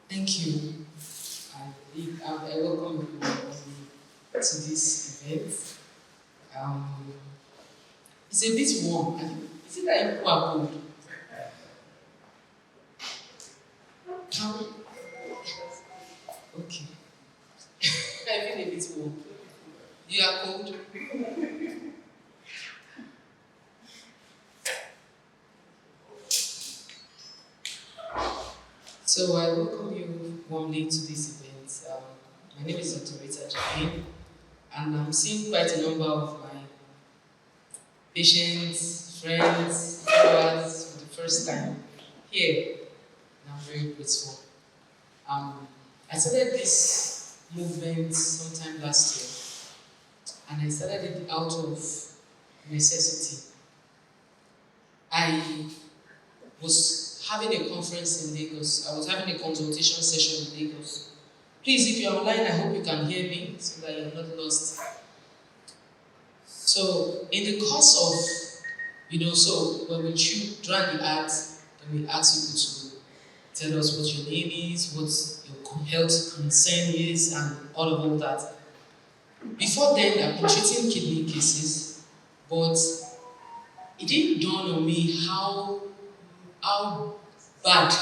Thank you. I welcome you to this event. Um, it's a bit warm. Is it that you are cold? How? Okay. I feel a bit warm. You are cold? So I welcome you warmly to this event. My name is Dr. Rita Kidney, and I'm seeing quite a number of my patients, friends, followers for the first time here, and I'm very grateful. I started this movement sometime last year, and I started it out of necessity. I was having a conference in Lagos. I was having a consultation session in Lagos. Please, if you're online, I hope you can hear me so that you're not lost. So, in the course of, so when we run the ads, then we ask people to tell us what your name is, what your health concern is, and all of that. Before then, I've been treating kidney cases, but it didn't dawn on me how bad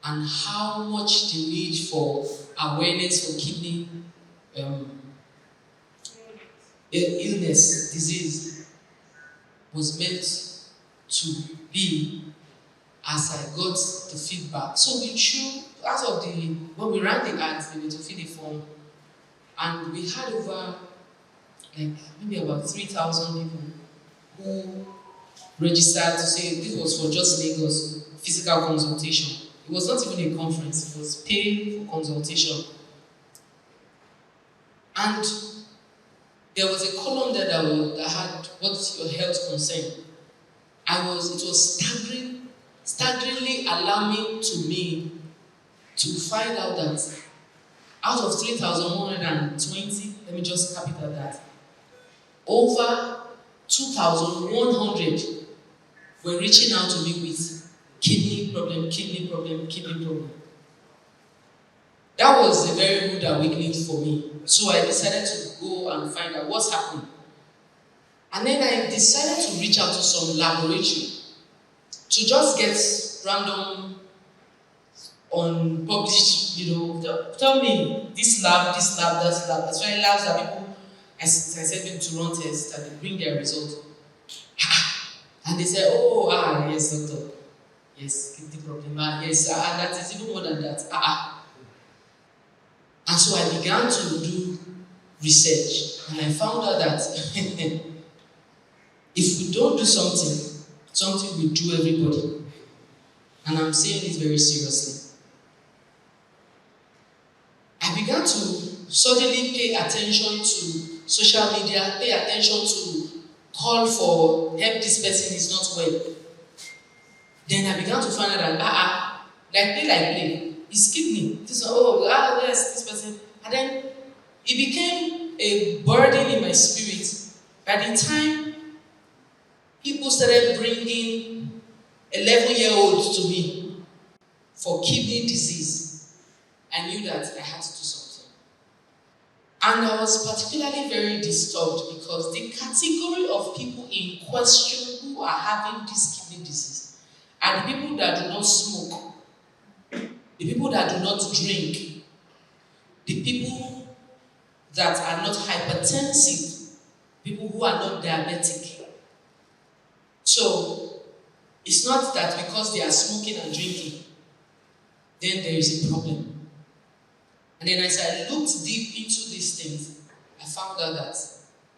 and how much the need for awareness for kidney illness, disease, was meant to be as I got the feedback. So we threw, when we ran the ads, they were to fill the form, and we had over, maybe about 3,000 people who registered to say this was for just Lagos physical consultation. It was not even a conference, it was paid for consultation. And there was a column there that had what's your health concern. It was staggeringly alarming to me to find out that out of 3,120, let me just cap it at that, over 2,100 were reaching out to me with kidney problem. That was a very good awakening for me. So I decided to go and find out what's happening. And then I decided to reach out to some laboratory to just get random unpublished, tell me this lab, that lab. Especially labs that people, I sent them to run tests and they bring their result. And they say, yes, doctor. Yes, kidney problem. Yes, and that is even more than that. And so I began to do research, and I found out that if we don't do something will do everybody. And I'm saying this very seriously. I began to suddenly pay attention to social media, pay attention to call for help, this person is not well. Then I began to find out that like play, it's kidney. Yes, this person. And then it became a burden in my spirit. By the time people started bringing 11-year-olds to me for kidney disease, I knew that I had to do something. And I was particularly very disturbed because the category of people in question who are having this kidney disease are the people that do not smoke, the people that do not drink, the people that are not hypertensive, people who are not diabetic. So, it's not that because they are smoking and drinking, then there is a problem. And then as I looked deep into these things, I found out that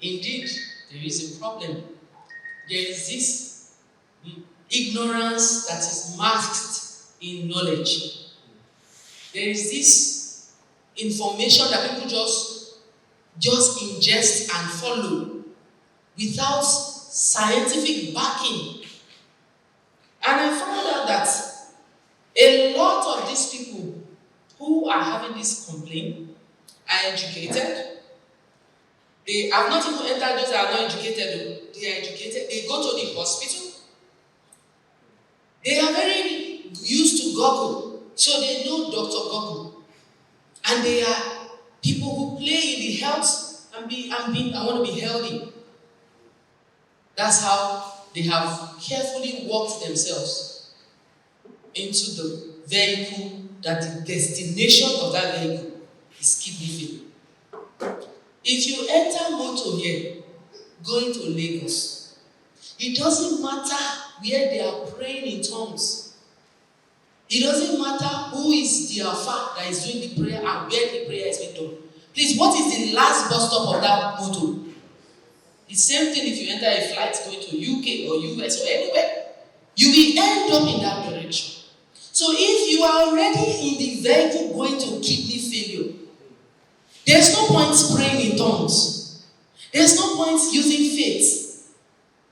indeed there is a problem. There is this ignorance that is masked in knowledge. There is this information that people just ingest and follow without scientific backing. And I found out that a lot of these people who are having this complaint are educated. They have not even entered those that are not educated. They are educated. They go to the hospital. They are very used to Google. So they know Dr. Google. And they are people who play in the health I want to be healthy. That's how they have carefully walked themselves into the vehicle that the destination of that vehicle is kidney failure. If you enter motor here, going to Lagos, it doesn't matter where they are praying in tongues. It doesn't matter who is the alpha that is doing the prayer and where the prayer is being done. Please, what is the last bus stop of that motor? The same thing if you enter a flight going to UK or US or anywhere. You will end up in that direction. So if you are already in the vehicle going to kidney failure, there's no point praying in tongues. There's no point using faith.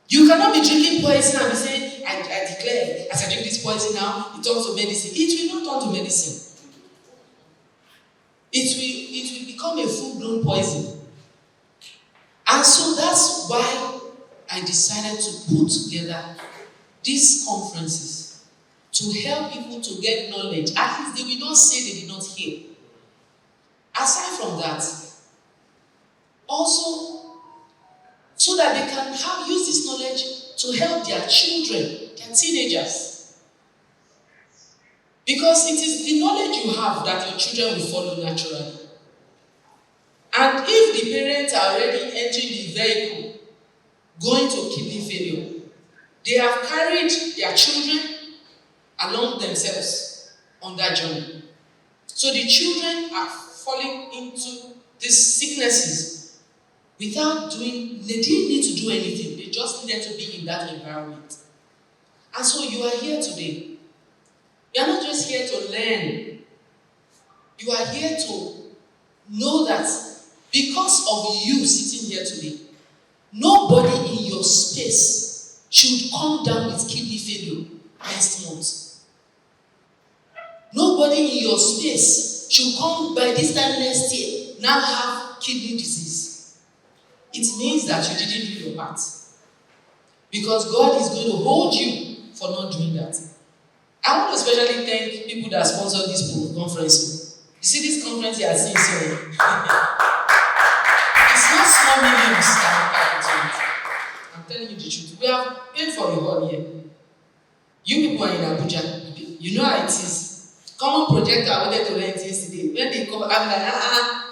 You cannot be drinking poison and be saying, I declare, as I drink this poison now, it turns to medicine. It will not turn to medicine. It will become a full-blown poison. And so that's why I decided to put together these conferences to help people to get knowledge. At least they will not say they did not hear. Aside from that, also so that they can use this knowledge to help their children, their teenagers. Because it is the knowledge you have that your children will follow naturally. And if the parents are already entering the vehicle, going to kidney failure, they have carried their children along themselves on that journey. So the children are falling into these sicknesses without they didn't need to do anything. They just needed to be in that environment. And so you are here today. You are not just here to learn. You are here to know that because of you sitting here today, nobody in your space should come down with kidney failure next month. Nobody in your space should come by this time next year now have kidney disease. It means that you didn't do your part. Because God is going to hold you for not doing that. I want to especially thank people that sponsored this conference. You see this conference you are seeing, so it's not small millions that are packed into it. I'm telling you the truth. We have paid for a hall here. You people are in Abuja. You know how it is. Common project I wanted to rent yesterday. When they come, I'm like,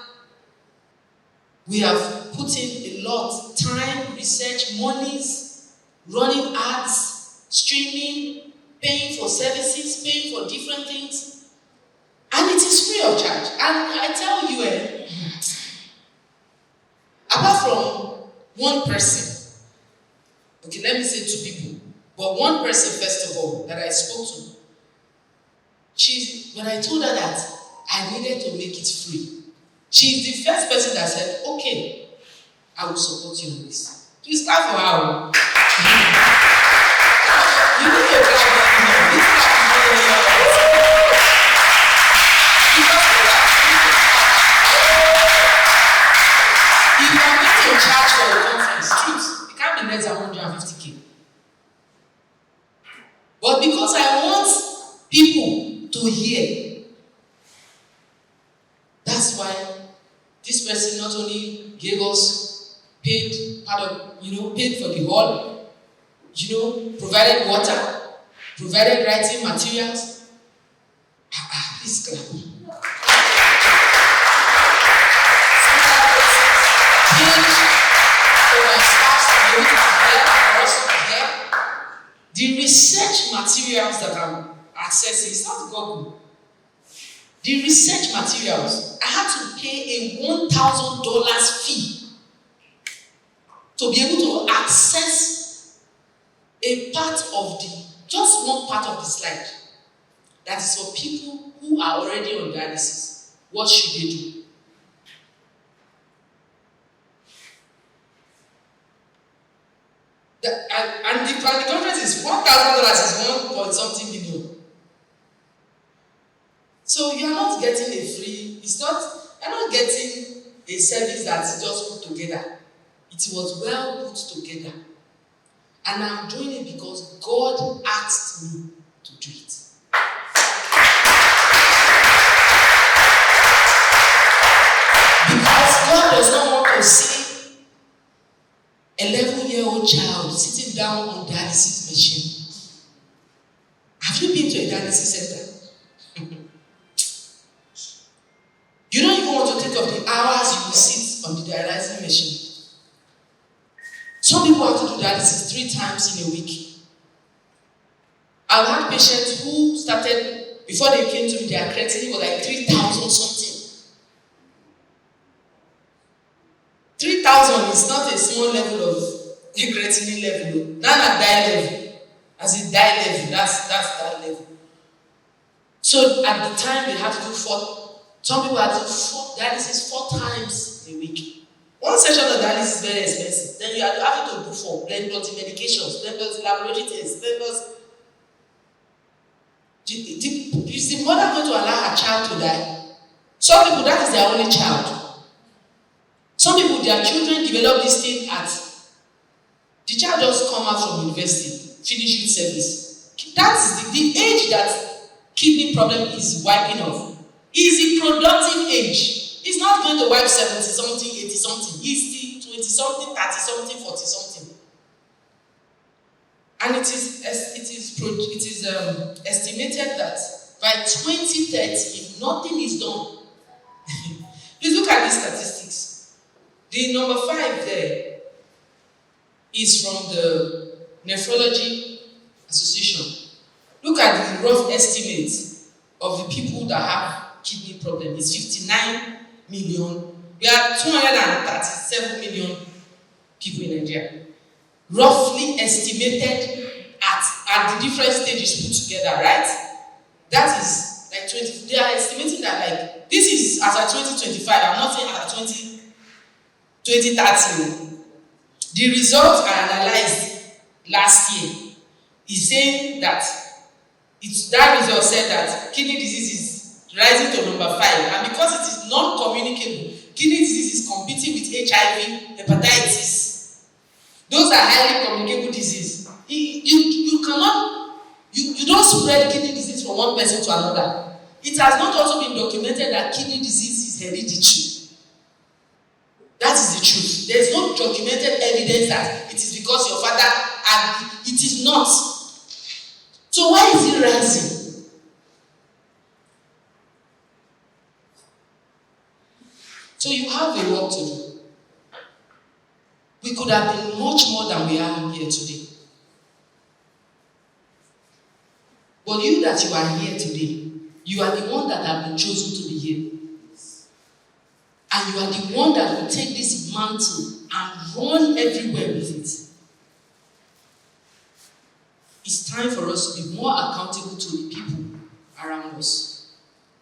We have put in a lot. Time, research, monies, running ads, streaming, paying for services, paying for different things. And it is free of charge. And I tell you, apart from one person, okay, let me say two people, but one person first of all that I spoke to, when I told her that I needed to make it free, she's the first person that said, okay, I will support you in this. Please clap for her. You need to clap. If you are going to charge for a conference, truth, it can't be less than 150K. But because I want people to hear, that's why this person not only gave us paid for the hall, provided water, provided writing materials. Please clap. The research materials that I'm accessing, it's not Google. The research materials, I had to pay a $1,000 fee to be able to access just one part of the slide. That is for people who are already on dialysis. What should they do? And the conference is $1,000 is 1 point something million. So you are not getting a free, you're not getting a service that's just put together. It was well put together. And I'm doing it because God asked me to do it. 3 times in a week. I've had patients who started, before they came to me, their creatinine was like 3,000 something. 3,000 is not a small level of creatinine level. Not at die level. As in die level, that's that level. So at the time they had to do 4, some people had to do dialysis 4 times a week. One session of dialysis is very expensive. Then you have to do 4, then plus the medications, then plus the laboratory tests, then plus is the mother going to allow her child to die? Some people, that is their only child. Some people, their children develop this thing at the child just come out from university, finish youth service. That is the age that kidney problem is wiping off. Is the productive age. It's not going to wipe 70 something, 80 something. It's the 20 something, 30 something, 40 something. And it is estimated that by 2030, if nothing is done, please look at these statistics. The number 5 there is from the Nephrology Association. Look at the rough estimate of the people that have kidney problem. It's 59 million. We are 237 million people in Nigeria. Roughly estimated at the different stages put together, right? That is like 20. They are estimating that like this is as at 2025. I'm not saying as at 2030. The results are analyzed last year. Is saying that that result said that kidney disease is rising to number 5, and because it is non-communicable, kidney disease is competing with HIV, hepatitis. Those are highly communicable disease. You don't spread kidney disease from one person to another. It has not also been documented that kidney disease is hereditary. That is the truth. There is no documented evidence that it is because your father had it. It is not. So why is it rising? So you have a work to do. We could have been much more than we are here today. But you that you are here today, you are the one that have been chosen to be here. And you are the one that will take this mantle and run everywhere with it. It's time for us to be more accountable to the people around us.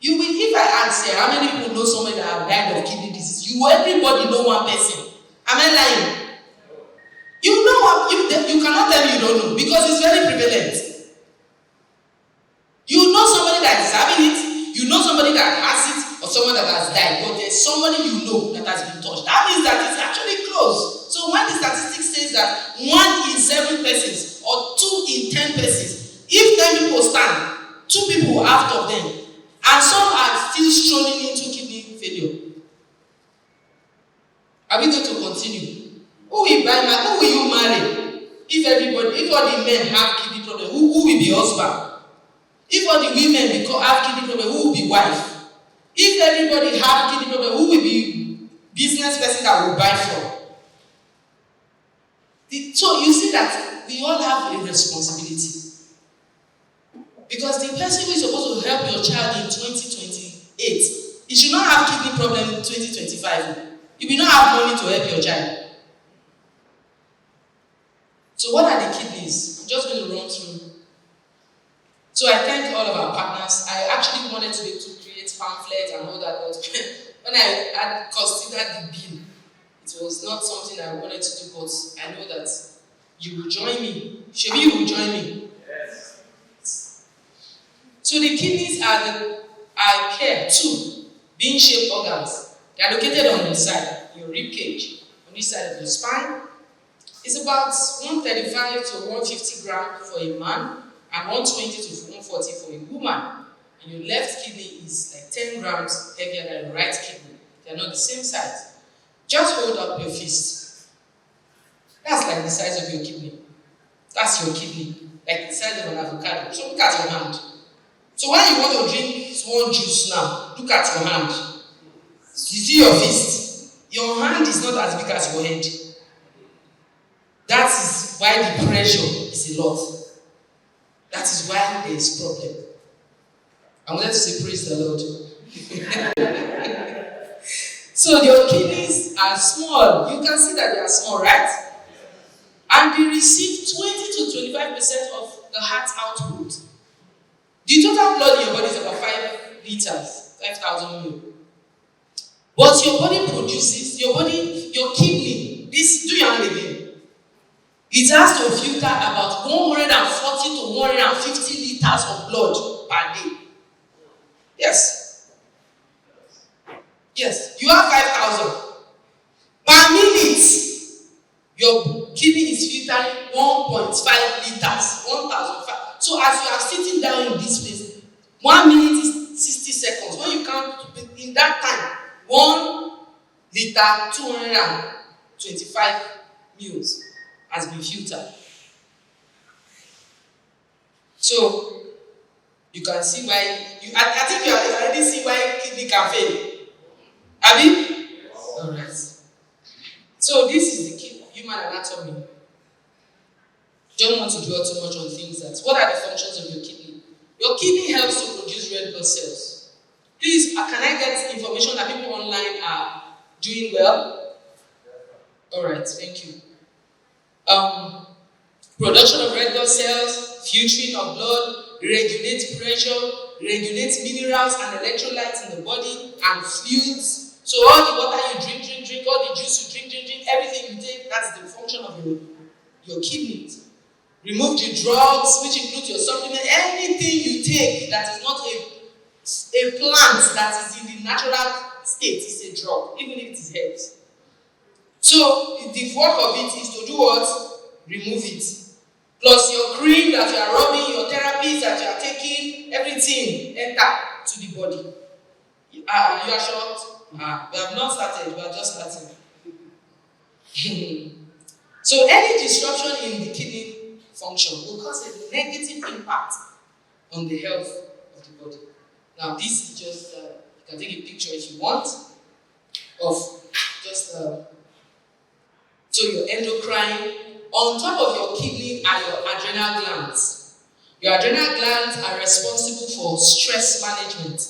You will, if I ask here, how many people know somebody that have died of kidney disease? Everybody know one person. Am I lying? You know what? You cannot tell me you don't know because it's very prevalent. You know somebody that is having it, you know somebody that has it, or someone that has died, but there's somebody you know that has been touched. That means that it's actually close. So when the statistics says that 1 in 7 persons or 2 in 10 persons, if 10 people stand, 2 people out of them, and some are still strolling into kidney failure. Are we going to continue? Who will you marry? If all the men have kidney problem, who will be husband? If all the women have kidney problem, who will be wife? If everybody have kidney problem, who will be business person that will buy from? So you see that we all have a responsibility. Because the person who is supposed to help your child in 2028, he should not have kidney problem in 2025. You will not have money to help your child. So what are the kidneys? I'm just going to run through. So I thank all of our partners. I actually wanted to be able to create pamphlets and all that, but when I had considered the bill, it was not something I wanted to do, but I know that you will join me. Shebi, you will join me. Yes. So the kidneys are paired, 2 bean-shaped organs. They are located on the side, your rib cage, on this side of your spine. It's about 135 to 150 grams for a man and 120 to 140 for a woman. And your left kidney is like 10 grams heavier than your right kidney. They are not the same size. Just hold up your fist. That's like the size of your kidney. That's your kidney, like the size of an avocado. So look at your hand. So when you want to drink small juice now, look at your hand. You see your fist. Your hand is not as big as your head. That is why the pressure is a lot. That is why there is problem. I wanted to say praise the Lord. So your kidneys are small. You can see that they are small, right? And they receive 20 to 25% of the heart output. The total blood in your body is about 5 liters, 5,000 ml. But your body produces, your kidney, do your hand again. It has to filter about 140 to 150 liters of blood per day. Yes. Yes. You have 5,000. Per minute, your kidney is filtering 1.5 liters, 1,005. So as you are sitting down in this place, 1 minute is 60 seconds. When you count in that time, 1 liter, 225 mils has been filtered. So you can see why. I think you have already seen why kidney can fail. Abi? All right. So this is the human anatomy. Don't want to dwell too much on things that. What are the functions of your kidney? Your kidney helps to produce red blood cells. Please, can I get information that people online are doing well? All right, thank you. Production of red blood cells, filtering of blood, regulate pressure, regulate minerals and electrolytes in the body and fluids. So all the water you drink, all the juice you drink, everything you take, that's the function of your kidneys. Remove the drugs, which include your supplement, anything you take that is not a plant that is in the natural state is a drug, even if it is herbs. So the work of it is to do what? Remove it. Plus your cream that you are rubbing, your therapies that you are taking, everything enter to the body. You are shocked? We have not started, we are just starting. So any disruption in the kidney function will cause a negative impact on the health of the body. Now this is just, you can take a picture if you want, of just, so your endocrine. On top of your kidney are your adrenal glands. Your adrenal glands are responsible for stress management.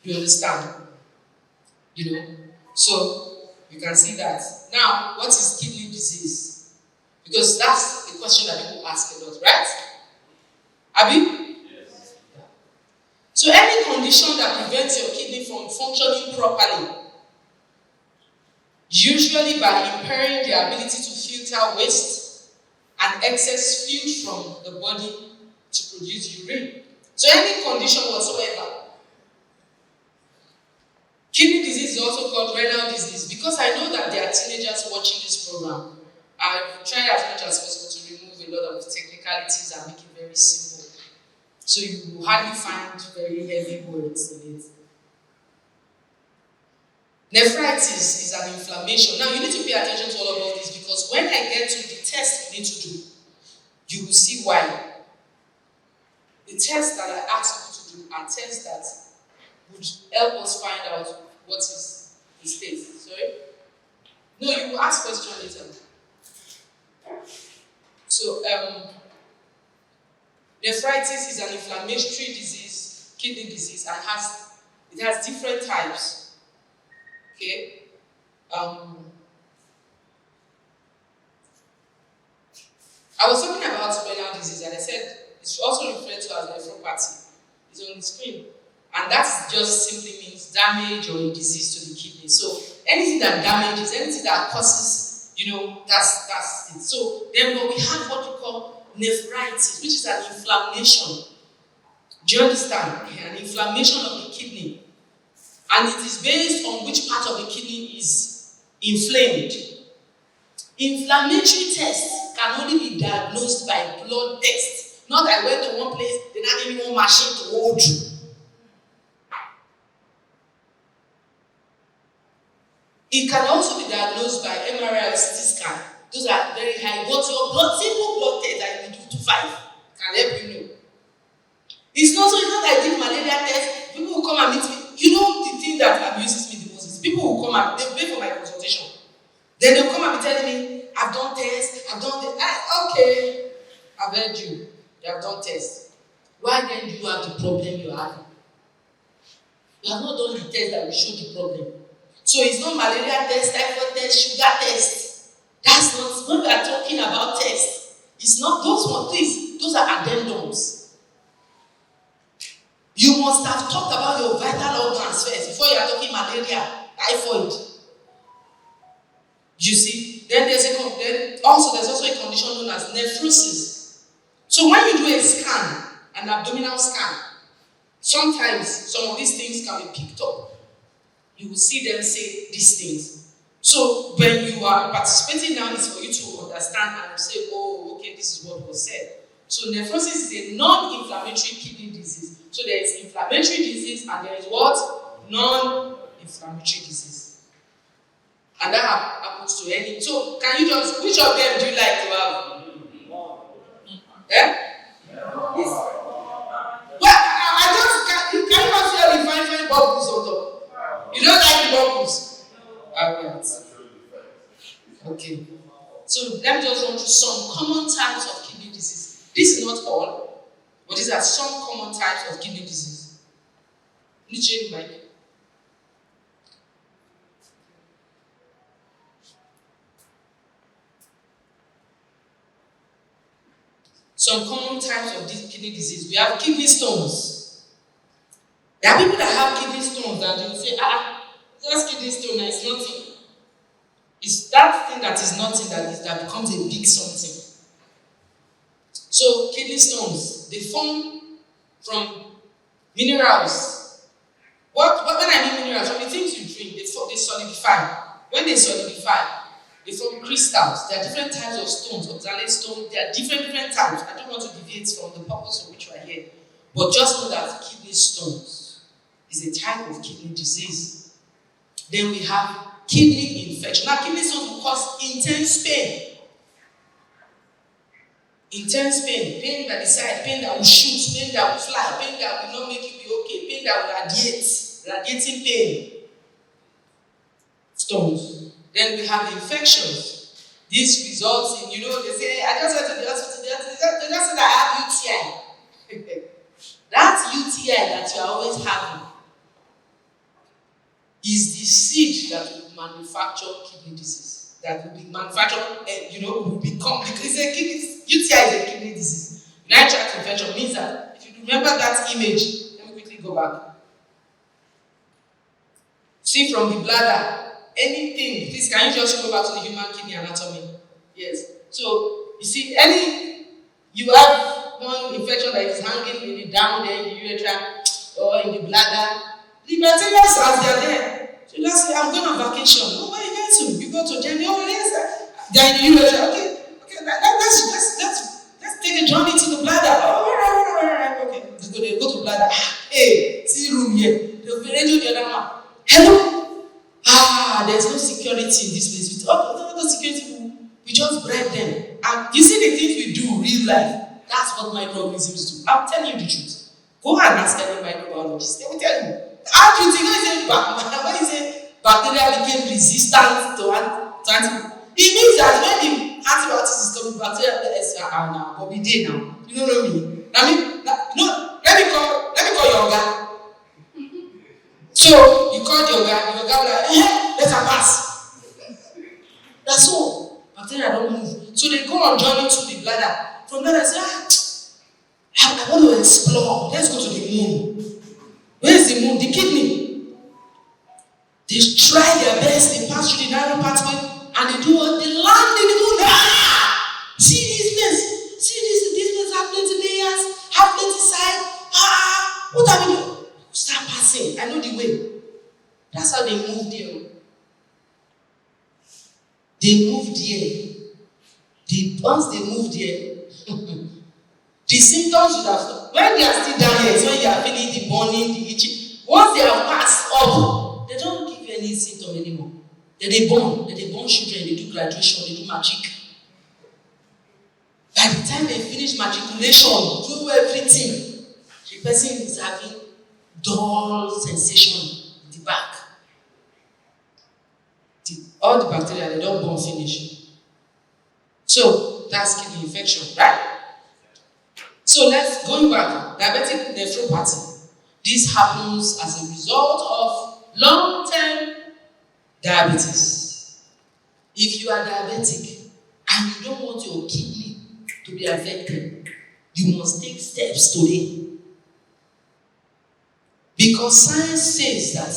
You understand? You know? So, you can see that. Now, what is kidney disease? Because that's the question that people ask a lot, right? Abi? Yes. So, any condition that prevents your kidney from functioning properly, usually by impairing the ability to filter waste and excess fluid from the body to produce urine. So any condition whatsoever. Kidney disease is also called renal disease because I know that there are teenagers watching this program. I've tried as much as possible to remove a lot of technicalities and make it very simple. So you will hardly find very heavy words in it. Nephritis is an inflammation. Now you need to pay attention to all of this because when I get to the test you need to do, you will see why. The tests that I ask you to do are tests that would help us find out what is the state. Sorry? No, you will ask questions later. So, nephritis is an inflammatory disease, kidney disease, and it has different types. Okay. I was talking about renal disease and I said it's also referred to as nephropathy. It's on the screen. And that just simply means damage or a disease to the kidney. So anything that damages, anything that causes, that's it. So then we have what we call nephritis, which is an inflammation. Do you understand? An inflammation of the kidney. And it is based on which part of the kidney is inflamed. Inflammatory tests can only be diagnosed by blood tests. Not I went to one place, they now gave me one machine to hold you. It can also be diagnosed by MRI or CT scan. Those are very high. But your simple blood test that you do to 5 can help you know. It's not I did malaria test, people will come and meet me. The thing that abuses me the most is people will come and they pay for my consultation. Then they'll come and be telling me, I've I've done tests, I've done the okay. I've heard you. You have done tests. Why then do you have the problem you're having? You have not done the test that will show the problem. So it's not malaria test, typhoid test, sugar test. That's not when we are talking about tests. It's not those ones, please. Those are addendums. You must have talked about your vital organs first before you are talking malaria, typhoid. You see? Then there's also a condition known as nephrosis. So when you do a scan, an abdominal scan, sometimes some of these things can be picked up. You will see them say these things. So when you are participating now, it's for you to understand and say, oh, okay, this is what was said. So nephrosis is a non-inflammatory kidney disease. So there is inflammatory disease and there is what? Non-inflammatory disease. And that happens to any. So can you just, which of them do you like to have? Yeah? Well, I just, can you not hear the fine bubbles on top? You don't like the bubbles? Alright. Okay. So let me just run through some common types of kidney disease. This is not all, but these are some common types of kidney disease. Change mic. Some common types of this kidney disease. We have kidney stones. There are people that have kidney stones and they will say, just kidney stone, it's nothing. It's that thing that is nothing that becomes a big something. So kidney stones, they form from minerals. When I mean minerals, from the things you drink, they solidify. When they solidify, they form crystals. There are different types of stones, oxalate stone. There are different types. I don't want to deviate from the purpose for which we are here. But just know that kidney stones is a type of kidney disease. Then we have kidney infection. Now, kidney stones will cause intense pain. Intense pain. Pain by the side, pain that will shoot, pain that will fly, pain that will not make you be okay, pain that will radiate. Radiating pain. Stones. Then we have infections. This results in, they say, I just went to the hospital, they just said I have UTI. That UTI that you are always having is the seed that will manufacture kidney disease. That will be manufactured, will become, because UTI is a kidney disease. Urinary tract infection means that, if you remember that image, let me quickly go back. See from the bladder, anything, please can you just go back to the human kidney anatomy? Yes. So, you see, you have one infection that is hanging maybe down there in the urethra or in the bladder. The bacteria cells, they are there. So you just say, I'm going on vacation. Oh, where are you going to? You go to Jenny. Oh, yes. They're in the urethra. Okay, let's take a journey to the bladder. Oh, okay. They go to bladder. Hey, see room here. They'll be ready to the other one. Hello? There's no security in this place. With all the security, we just bribe them. And you see the things we do, real life. That's what microorganisms do. I'm telling you the truth. Go and ask any microbiologist. They will tell you. How do you think when you say bacteria became resistant to antibiotics? It means that when the antibiotics is coming, bacteria now, but we did now. You don't know me. I mean, let me call your guy. So you call your guy will like, let her pass. That's all. Bacteria don't move. So they go on journey to the bladder. From there they say, I want to explore. Let's go to the moon. Where is the moon? The kidney. They try their best, they pass through the narrow pathway, and they do what? They land in the moon. See this place. See this place have plenty layers, have plenty side. What are we doing? Start passing. I know the way. That's how they move there. They move there. Once they move there, the symptoms would have, when they are still down here, it's when you are feeling the burning, the itching. Once they have passed up, they don't give you any symptom anymore. Then they born children, they do graduation, they do matric. By the time they finish matriculation, do everything, the person is having dull sensation in the back. All the bacteria, they don't born finish. So that's kidney infection, right? So let's go back. Diabetic nephropathy. This happens as a result of long-term diabetes. If you are diabetic and you don't want your kidney to be affected, you must take steps today. Because science says that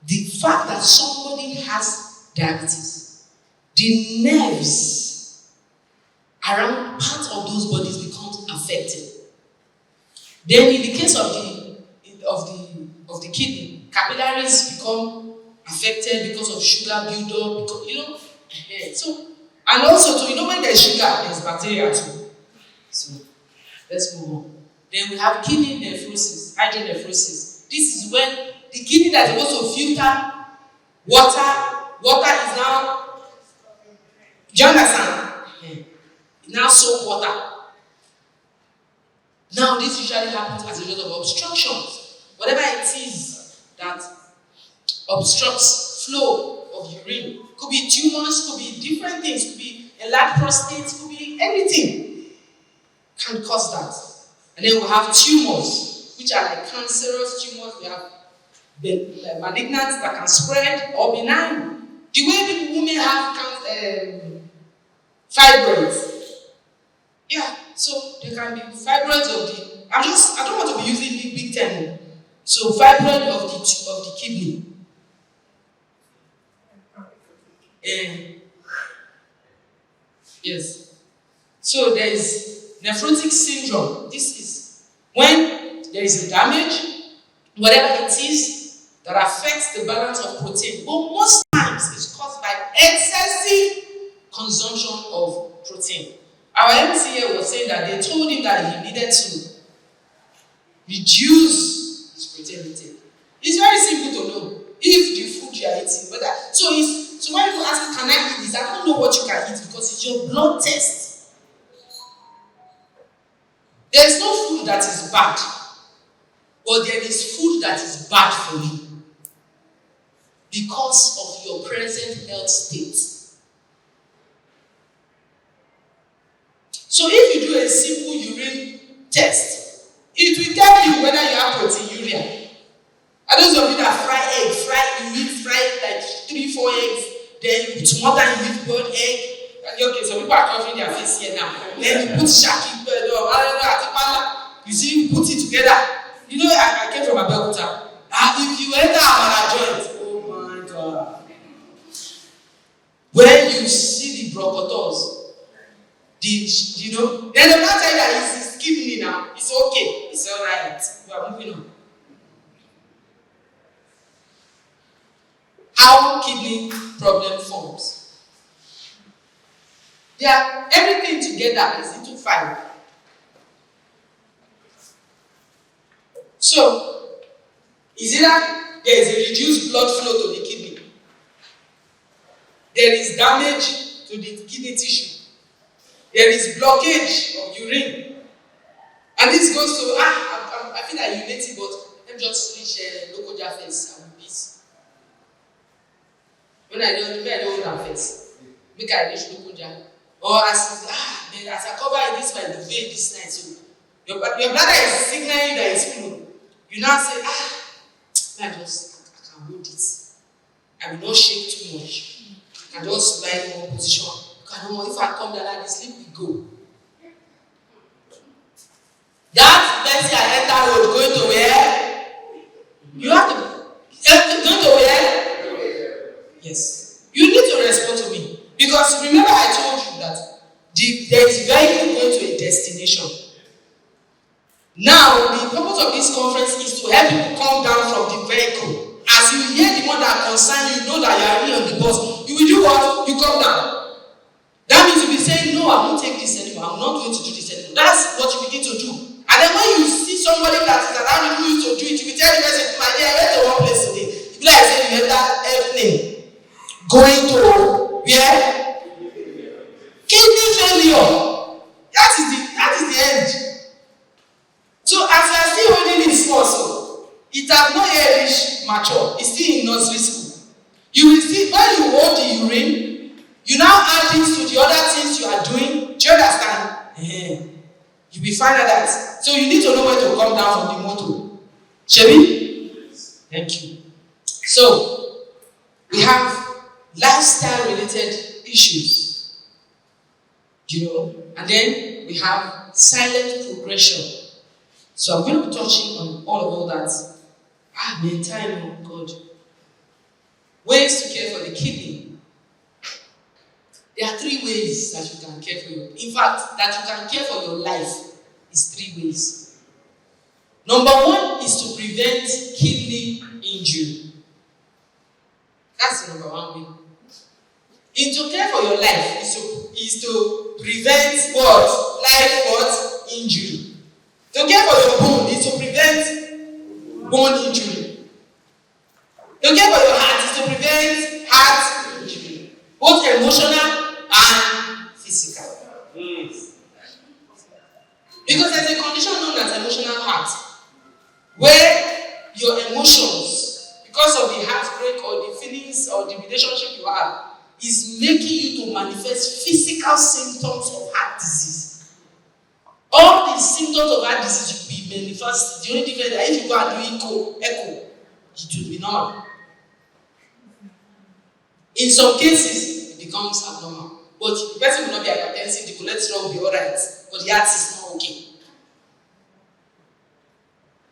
the fact that somebody has diabetes, the nerves around part of those bodies becomes affected. Then in the case of the kidney, capillaries become affected because of sugar buildup, because so, and also too, when there's sugar, there's bacteria too. So let's move on. Then we have kidney nephrosis, hydronephrosis. This is when the kidney that is supposed to filter water is now, do you understand? It now soak water. Now this usually happens as a result of obstructions. Whatever it is that obstructs flow of urine. Could be tumors, could be different things, could be a large prostate, could be anything can cause that. And then we have tumors, which are like cancerous tumors. We have malignant that can spread or benign. The way women have fibroids. Yeah, so there can be fibroids of the. I don't want to be using big term. So fibroid of the kidney. Yes. So there is nephrotic syndrome. This is when there is a damage, whatever it is, that affects the balance of protein. But most times it's caused by excessive consumption of protein. Our MCA was saying that they told him that he needed to reduce his protein intake. It's very simple to know if the food you are eating, whether so when you ask, can I eat this? I don't know what you can eat because it's your blood test. There is no food that is bad, but there is food that is bad for you because of your present health state. So if you do a simple urine test, it will tell you whether you have proteinuria. And those of you that you eat like 3-4 eggs, then you put more than you eat one egg. Okay, some people are covering their face here now. Then you put shaki, you see, you put it together. I came from Abuja. If you enter our joint, oh my God. When you see the brocotors, then the man tell you that it's kidney now. It's okay. It's all right. We are moving on. How kidney problem forms. Everything together is into 5. So, is either there is a reduced blood flow to the kidney, there is damage to the kidney tissue, there is blockage of urine, and this goes to I feel like urinating, but let me just reach local face and peace. When I don't have face, make I reach local or as I cover this by the vein this night, so your bladder is signaling you that it's full. You now say, I can hold it. I will not shake too much. I can just lie in one position. If I come down and sleep, we go. That person I enter road going to where? You have to going to where? Yes. You need to respond to me. Because remember I told you that there is vehicle going to a destination. Now, the purpose of this conference is to help people come down from the vehicle. As you hear the one that concerns you, know that you are really on the bus. You will do what? You come down. That means you'll be saying, no, I won't take this anymore. I'm not going to do this anymore. That's what you begin to do. And then when you see somebody that is around you to do it, you will tell the person, my dear, I went to one place today. You be like saying you enter airplane. Going to where? Kidney failure. That is the end. So as you are still holding this muscle, it has not yet reached mature. It's still in nursery school. You will see when you hold the urine, You now add this to the other things you are doing. Do you understand? You will find out that. So you need to know where to come down from the motor. Shebi? Thank you. So, we have lifestyle related issues. And then we have silent progression. So I'm going to be touching on all that. Time, oh God. Ways to care for the kidney. There are 3 ways that you can care for in fact, that you can care for your life is 3 ways. Number 1 is to prevent kidney injury. That's the number 1 way. And to care for your life is to prevent what? Injury. To care for your bone is to prevent bone injury. To care for your heart is to prevent heart injury. Both emotional and physical. Because there's a condition known as emotional heart, where your emotions, because of the heartbreak or the feelings or the relationship you have, is making you to manifest physical symptoms of heart disease. All the symptoms of heart disease will be manifested. The only difference is that if you go and do echo, it will be normal. In some cases, it becomes abnormal. But the person will not be hypertensive, the cholesterol will be alright, but the heart is not okay.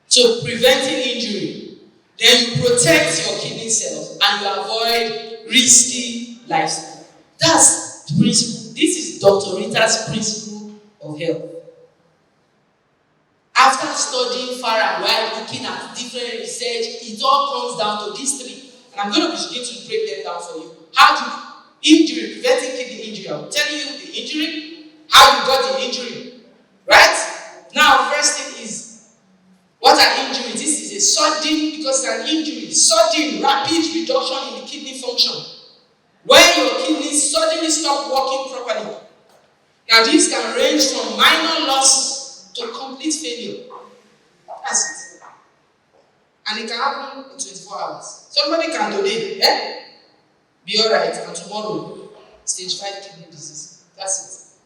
So, preventing injury, then you protect your kidney cells and you avoid risky lifestyle. That's the principle. This is Dr. Rita's principle of health. After studying far and wide, looking at different research, it all comes down to these 3. And I'm going to begin to break them down for you. How to injury, preventing kidney injury. I'm telling you the injury, how you got the injury. Right? Now, first thing is, what are injuries? This is a sudden, because it's an injury, sudden, rapid reduction in the kidney function. When your kidneys suddenly stop working properly. Now, this can range from minor loss to complete failure. That's it. And it can happen in 24 hours. Somebody can today, be alright, and tomorrow, stage 5 kidney disease. That's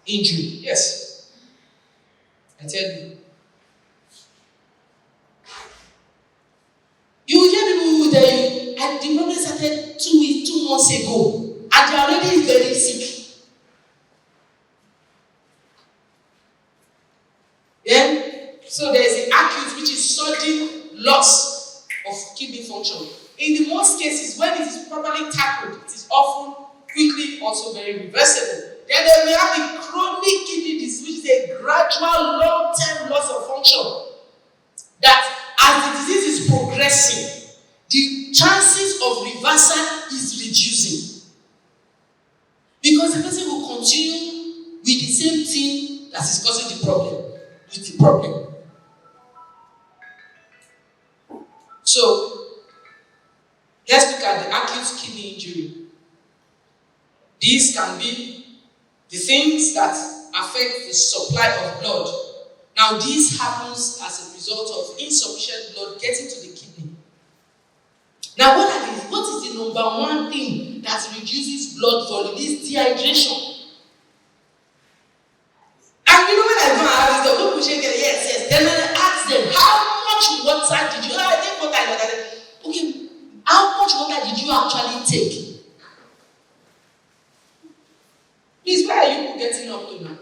it. Injury. Yes. I tell you. You will hear people who tell you, and the problem started 2 months ago, and they are already very sick. So there is an acute, which is sudden loss of kidney function. In the most cases, when it is properly tackled, it is often quickly also very reversible. Then they may have a chronic kidney disease, which is a gradual long-term loss of function. That as the disease is progressing, the chances of reversal is reducing. Because the person will continue with the same thing that is causing the problem, with the problem. So, let's look at the acute kidney injury. These can be the things that affect the supply of blood. Now, this happens as a result of insufficient blood getting to the kidney. Now, what are these? What is the number 1 thing that reduces blood volume? This dehydration. And you know when I go and ask the people shake their yes. Then I ask them, how much water did you? I take water. Okay, how much water did you actually take? Please, where are you getting up to now?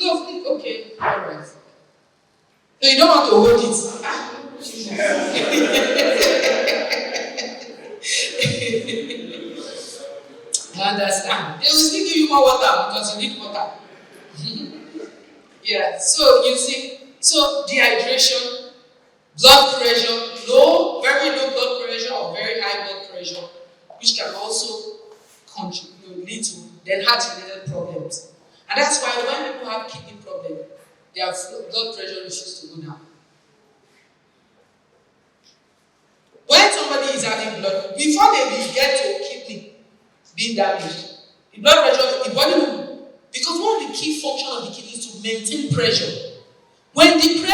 Okay, all right. So you don't want to hold it. I understand. They will still give you more water because you need water. Yeah, so you see, so dehydration, blood pressure, low, very low blood pressure or very high blood pressure, which can also lead to then heart-related problems. And that's why when people have kidney problem, their blood pressure refuses to go down. When somebody is having blood, before they will get to kidney being damaged, the blood pressure, the body will, because one of the key functions of the kidney is to maintain pressure. When the kidney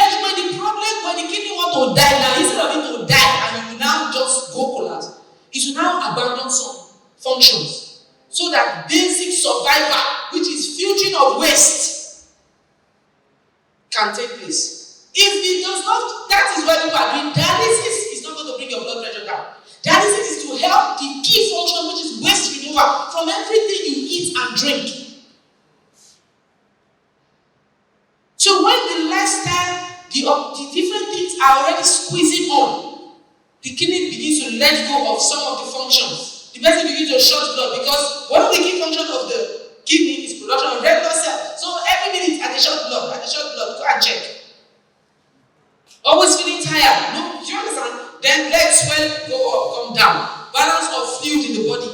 want to die now, instead of it to die and you will now just go collapse, it will now abandon functions so that basic survival, which is filtering of waste, can take place. If it does not, that is why people are doing dialysis. Is not going to bring your blood pressure down. Dialysis is to help the key function, which is waste removal from everything you eat and drink. So when the lifestyle, the different things are already squeezing on, the kidney begins to let go of some of the functions. The person begins to short blood because one of the key functions of the kidney is production of red blood cells. So every minute at the short blood, go and check. Always feeling tired. No, do you understand? Then legs swell, go up, come down. Balance of fluid in the body.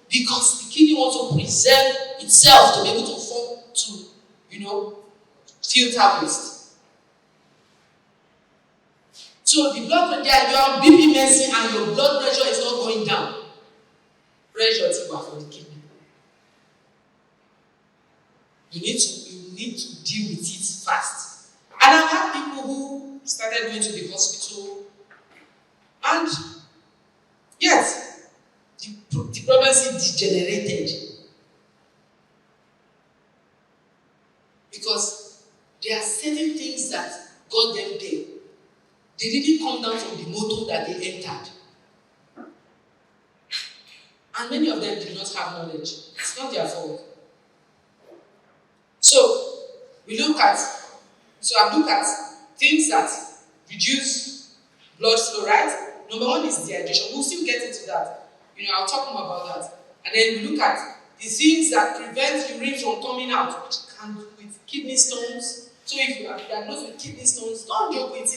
Because the kidney wants to preserve itself to be able to form to, filter waste. So the blood pressure, you are BP medicine and your blood pressure is not going down. Pressure is for the kidney. You need to deal with it fast. And I've had people who started going to the hospital, and yes, the pregnancy degenerated because there are certain things that got them there. They didn't come down from the motor that they entered. And many of them did not have knowledge. It's not their fault. So I've looked at things that reduce blood flow, right? Number one is dehydration. We'll still get into that. I'll talk more about that. And then we look at the things that prevent urine from coming out, which can do with kidney stones. So if you are diagnosed with kidney stones, don't joke with it.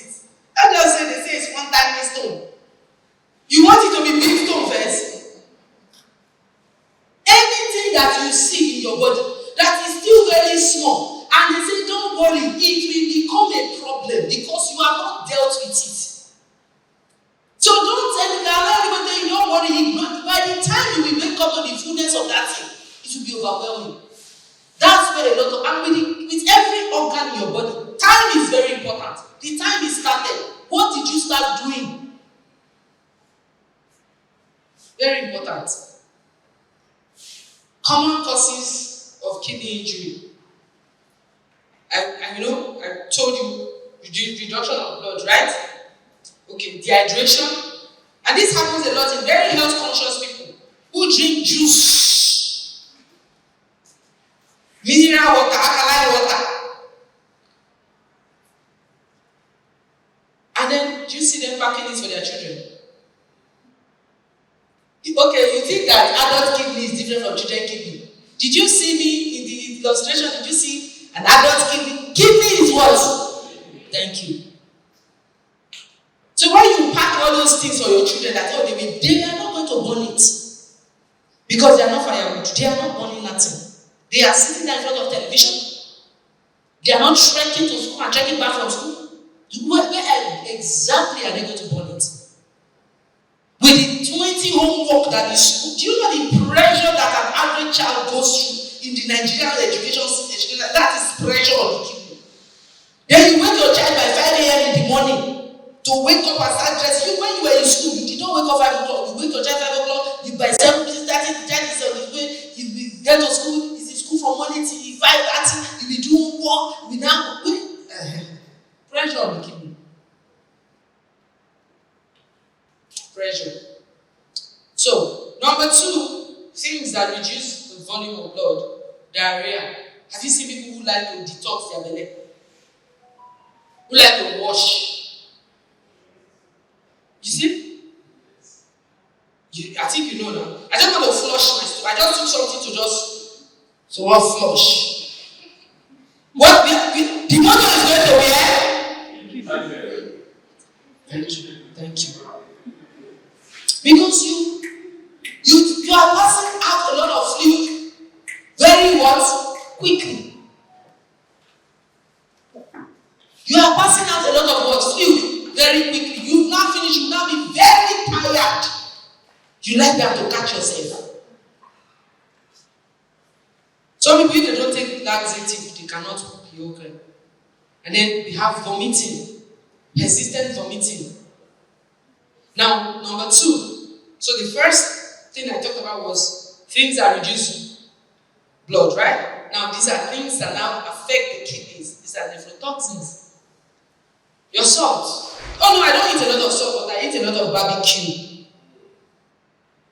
They say it's one tiny stone. You want it to be big stone first. Anything that you see in your body that is still very small, and they say, don't worry, it will become a problem because you have not dealt with it. So don't tell me that, don't worry, by the time you will wake up to the fullness of that thing, it will be overwhelming. That's where a lot of, and with every organ in your body, time is very important. The time is started. What did you start doing? Very important. Common causes of kidney injury. I told you, reduction of blood, right? Okay, dehydration. And this happens a lot in very health conscious people who drink juice, mineral water, alkaline water. And then do you see them packing this for their children? Okay, you think that adult kidney is different from children kidney. Did you see me in the illustration? Did you see an adult kidney? Kidney is what? Thank you. So when you pack all those things for your children that they are not going to burn it. Because they are not firewood. They are not burning nothing. They are sitting there in front of television. They are not trekking to school and trekking back from school. Where exactly are they going to burn it? With the 20 homework that the school, do you know the pressure that an average child goes through in the Nigerian education system? That is pressure on the kidney. Then you wake your child by 5 a.m. in the morning to wake up and start dressing. When you were in school, you did not wake up 5 o'clock. You wake your child 5 o'clock, you by 7, 30, the child is on his way, you get to school, he's in school from morning till 5:30, you will do homework, you will now pressure on the kidney. Pressure. So, number 2, things that reduce the volume of blood, diarrhea. Have you seen people who like to detox their belly? Who like to wash? You see? I think you know now. I just want to flush my stool. I just took something to what flush. What? The mother is going to where? Thank you. Because you are passing out a lot of fluid very quickly. You are passing out a lot of fluid very quickly. You've now finished, you now be very tired. You like that to catch yourself. Some people, if they don't take laxative, they cannot be okay. And then we have vomiting, persistent vomiting. Now, number 2. So the first thing I talked about was things that reduce blood, right? Now, these are things that now affect the kidneys. These are nephrotoxins. Your salt. Oh no, I don't eat a lot of salt, but I eat a lot of barbecue.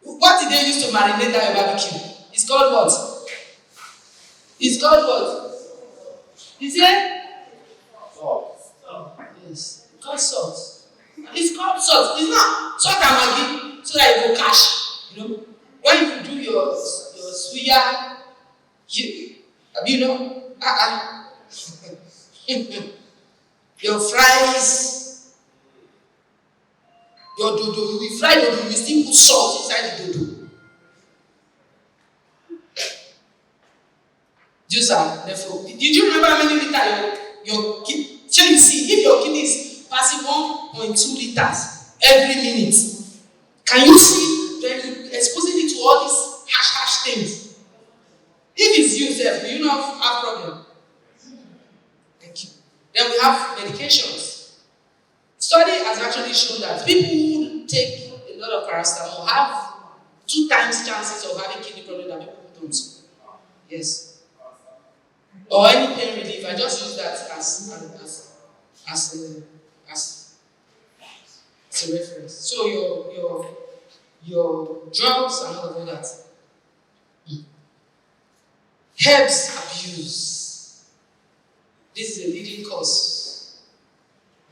What did they use to marinate that barbecue? It's called what? It's called what? Is it? Salt. Yes. It's called salt. It's called salt. It's not salt and maggi so that you go cash. You know? When you do your suya, your fries, your dodo, we fry dodo, we still put salt inside the dodo. Juicer, therefore, did you remember how many liters your kidney? So you see, if your kidney is passing 1.2 liters every minute, can you see when you exposing it to all these hash things? If it's you, self, do you not have problem? Thank you. Then we have medications. Study has actually shown that people who take a lot of paracetamol have 2 times chances of having kidney problem than people who don't. Yes. Or any pain relief. I just use that as a reference. So your drugs and all of that. Herbs abuse. This is a leading cause.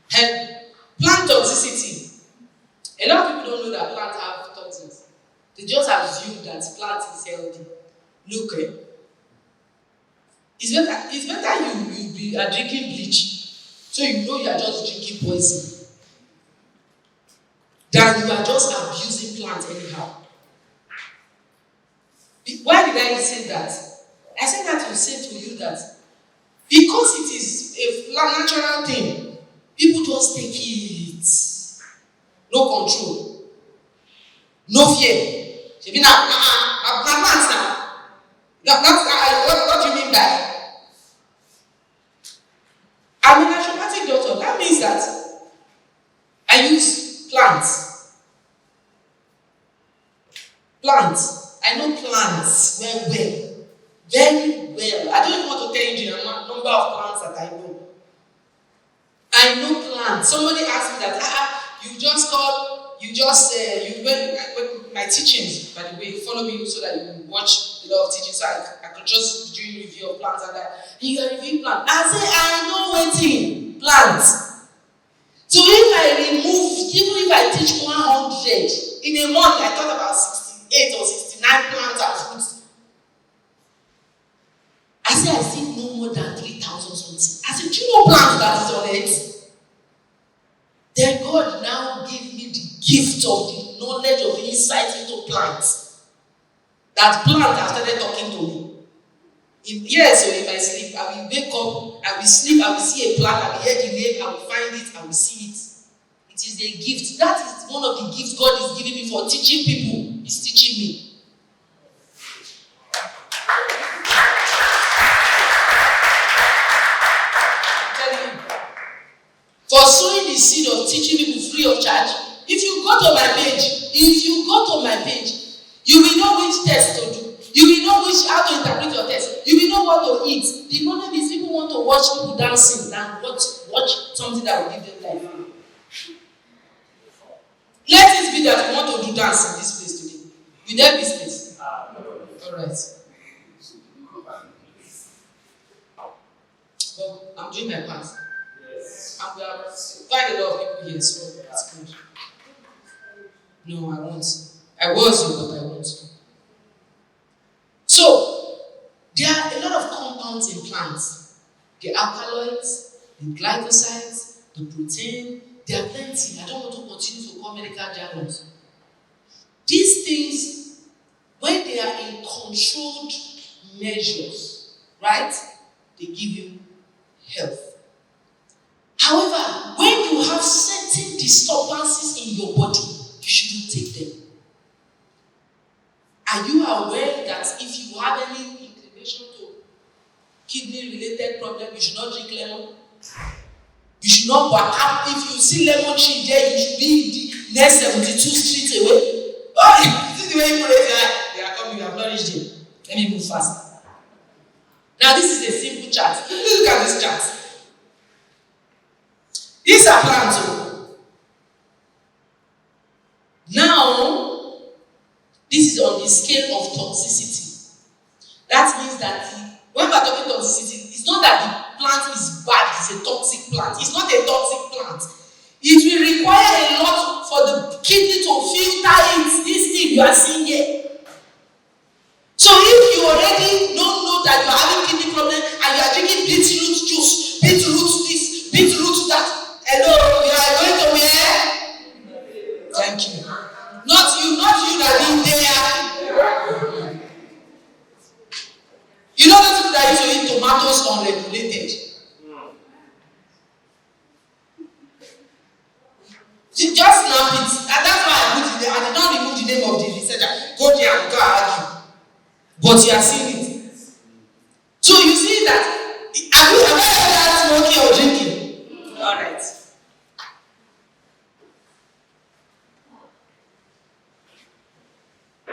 Plant toxicity. A lot of people don't know that plants have toxins. They just assume that plant is healthy. Look, it's better you are drinking bleach, so you know you are just drinking poison, than you are just abusing plants anyhow. Why did I say that? I said that to say to you that because it is a natural thing, people just take it. No control. No fear. Plants now. What do you mean by? I'm a naturopathic doctor. That means that I use plants. Plants. I know plants well. Very well. I don't even want to tell you the number of plants that I know. I know plants. Somebody asked me that, my teachings, by the way, follow me so that you watch a lot of teachings, so I could just do a review of plants and that. You can review plants. I say, I know waiting plants. So even if I teach 100, in a month I talk about 68 or 69 plants and fruits. I say I see no more than 3,000 something. I said, do you know plants that is on it? Then God now gave me the gift of the knowledge of insight into plants. That plant has started talking to me. If I sleep, I will wake up, I will sleep, I will see a plant, I will hear the name, I will find it, I will see it. It is a gift. That is one of the gifts God is giving me for teaching people. He's teaching me. For sowing the seed of teaching people free of charge. If you go to my page, you will know which test to do. You will know how to interpret your test. You will know what to eat. The problem is people want to watch people dancing than watch something that will give them life. Let it be that we want to do dance in this place today. Will there be space? Alright. Well, I'm doing my part. And we have quite a lot of people here, so it's good. No, I won't. I was, but I won't. So, there are a lot of compounds in plants. The alkaloids, the glycosides, the protein, there are plenty. I don't want to continue to call medical jargons. These things, when they are in controlled measures, right, they give you health. However, when you have certain disturbances in your body, you shouldn't take them. Are you aware that if you have any inclination to kidney-related problem, you should not drink lemon? You should not walk up. If you see lemon tree there, you should be in the next 72 streets away. Oh, this is the way you put it. are coming, you have not reached them. Let me move fast. Now, this is a simple chart. Look at this chart. These are plants. Now, this is on the scale of toxicity. That means that when we are talking toxicity, it's not that the plant is bad, it's a toxic plant. It's not a toxic plant. It will require a lot for the kidney to filter it, this thing you are seeing here. So if you already don't know that you are having kidney problem and you are drinking beetroot juice, beetroot this, beetroot that, hello, you are going to where? Thank you. Not you that in there. You know the people that used to eat tomatoes unregulated. Just snap it. And that's why I put it there. I did not remove the name of the researcher. Go there and go argue. But you are seeing it. So you see that. Have you ever had smoking or drinking? Alright.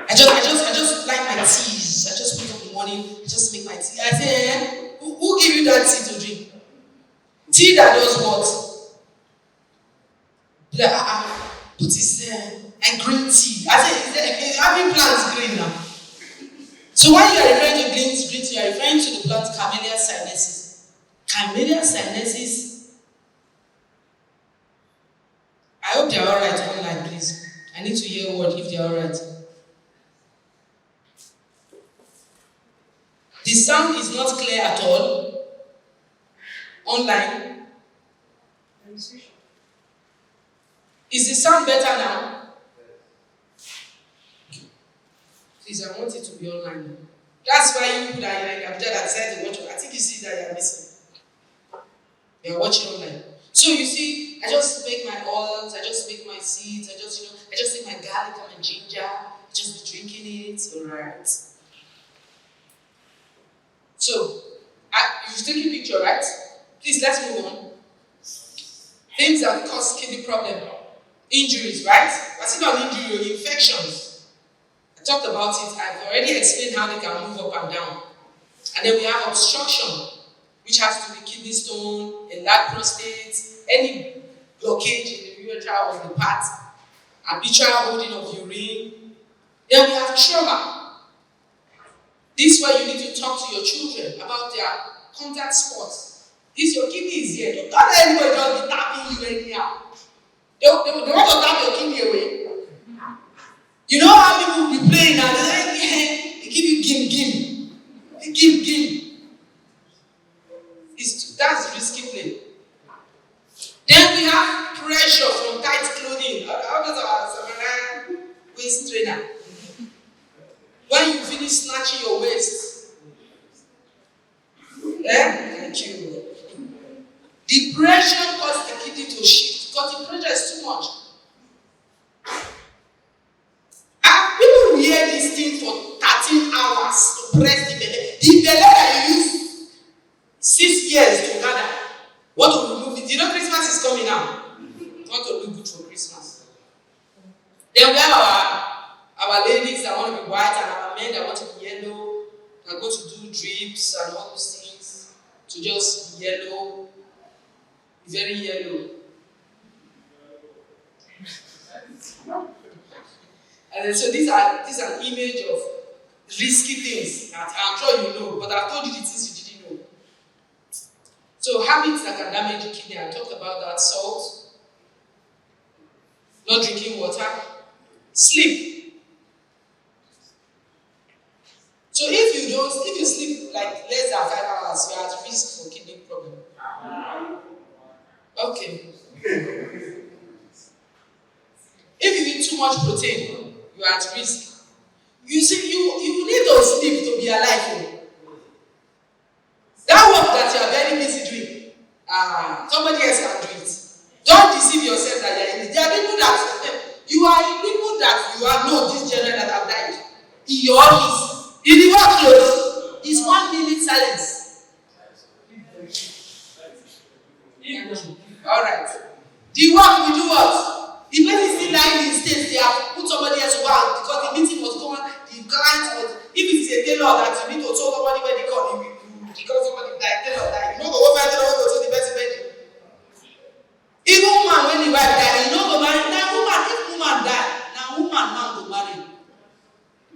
I just like my teas. I just wake up in the morning, I just make my tea. I say, who gave you that tea to drink? Tea that does what? But it's a green tea. I say, having plants green now. So when you are referring to green tea, you are referring to the plant Camellia sinensis. Camellia sinensis. I hope they are alright online, please. I need to hear a word if they are alright. The sound is not clear at all. Online. Is the sound better now? Please, I want it to be online. That's why you people that are in Abuja that said they watch. I think you see that you are missing. You are watching online. So you see, I just make my oils, I just make my seeds, I just take my garlic and my ginger, just be drinking it, alright. So, you've taken a picture, right? Please, let's move on. Things that cause kidney problem. Injuries, right? We're still on injury or infections. I talked about it. I've already explained how they can move up and down. And then we have obstruction, which has to be kidney stone, enlarged prostate, any blockage in the urethra or the part, habitual holding of urine. Then we have trauma. This is where you need to talk to your children about their contact spots. This your kidney is here. Don't let anybody just be tapping you anyhow. They want to tap your kidney away. You know how people be playing now? They give you gim. They give gim. That's risky play. Then we have pressure from tight clothing. How does our waist trainer? When you finish snatching your waist. Thank you. The pressure causes the kidney to shift because the pressure is too much. And people will hear this thing for 13 hours to press the belly. The belly that you use 6 years to gather. Want to remove it? You know Christmas is coming now. Want to look good for Christmas. Then we have our ladies that want to be white and our men that want to be yellow. That go to do drips and all those things. To just be yellow. Very yellow. And then, so these are an image of risky things that I'm sure you know, but I've told you the things you didn't know. So habits that can damage the kidney, I talked about that. Salt, not drinking water, sleep. So if you sleep like less than 5 hours, you are at risk for kidney problem. Okay. If you eat too much protein, you are at risk. You see, you need to sleep to be alive. That work that you are very busy doing, somebody else can do it. Don't deceive yourself that you are in it. There are people that you know this general that have died. In your office, in the workload, is 1 minute silence. Alright. The work will do what? The person is still lying in states, they have put somebody else to work because the meeting was going on, the client night, or if it's a tailor that you need to tell somebody where they call you, because somebody died, tailor died, you know go find tailor go to the person wedding. Even woman when the wife die, you know go marry. Now woman, if woman die, now woman man go marry.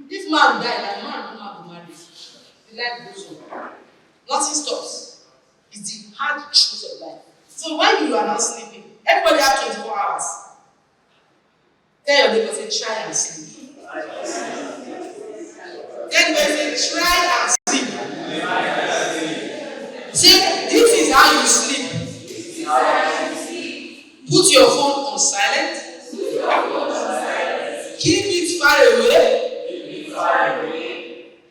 If man die, now man go marry. The life goes on. Nothing stops. It's the hard truth of life. So when you are not sleeping, everybody has 24 hours. Tell your neighbor, say, try and sleep. Tell your neighbor, say, try and sleep. Say, this is how you sleep. Put your phone on silent. Keep it far away.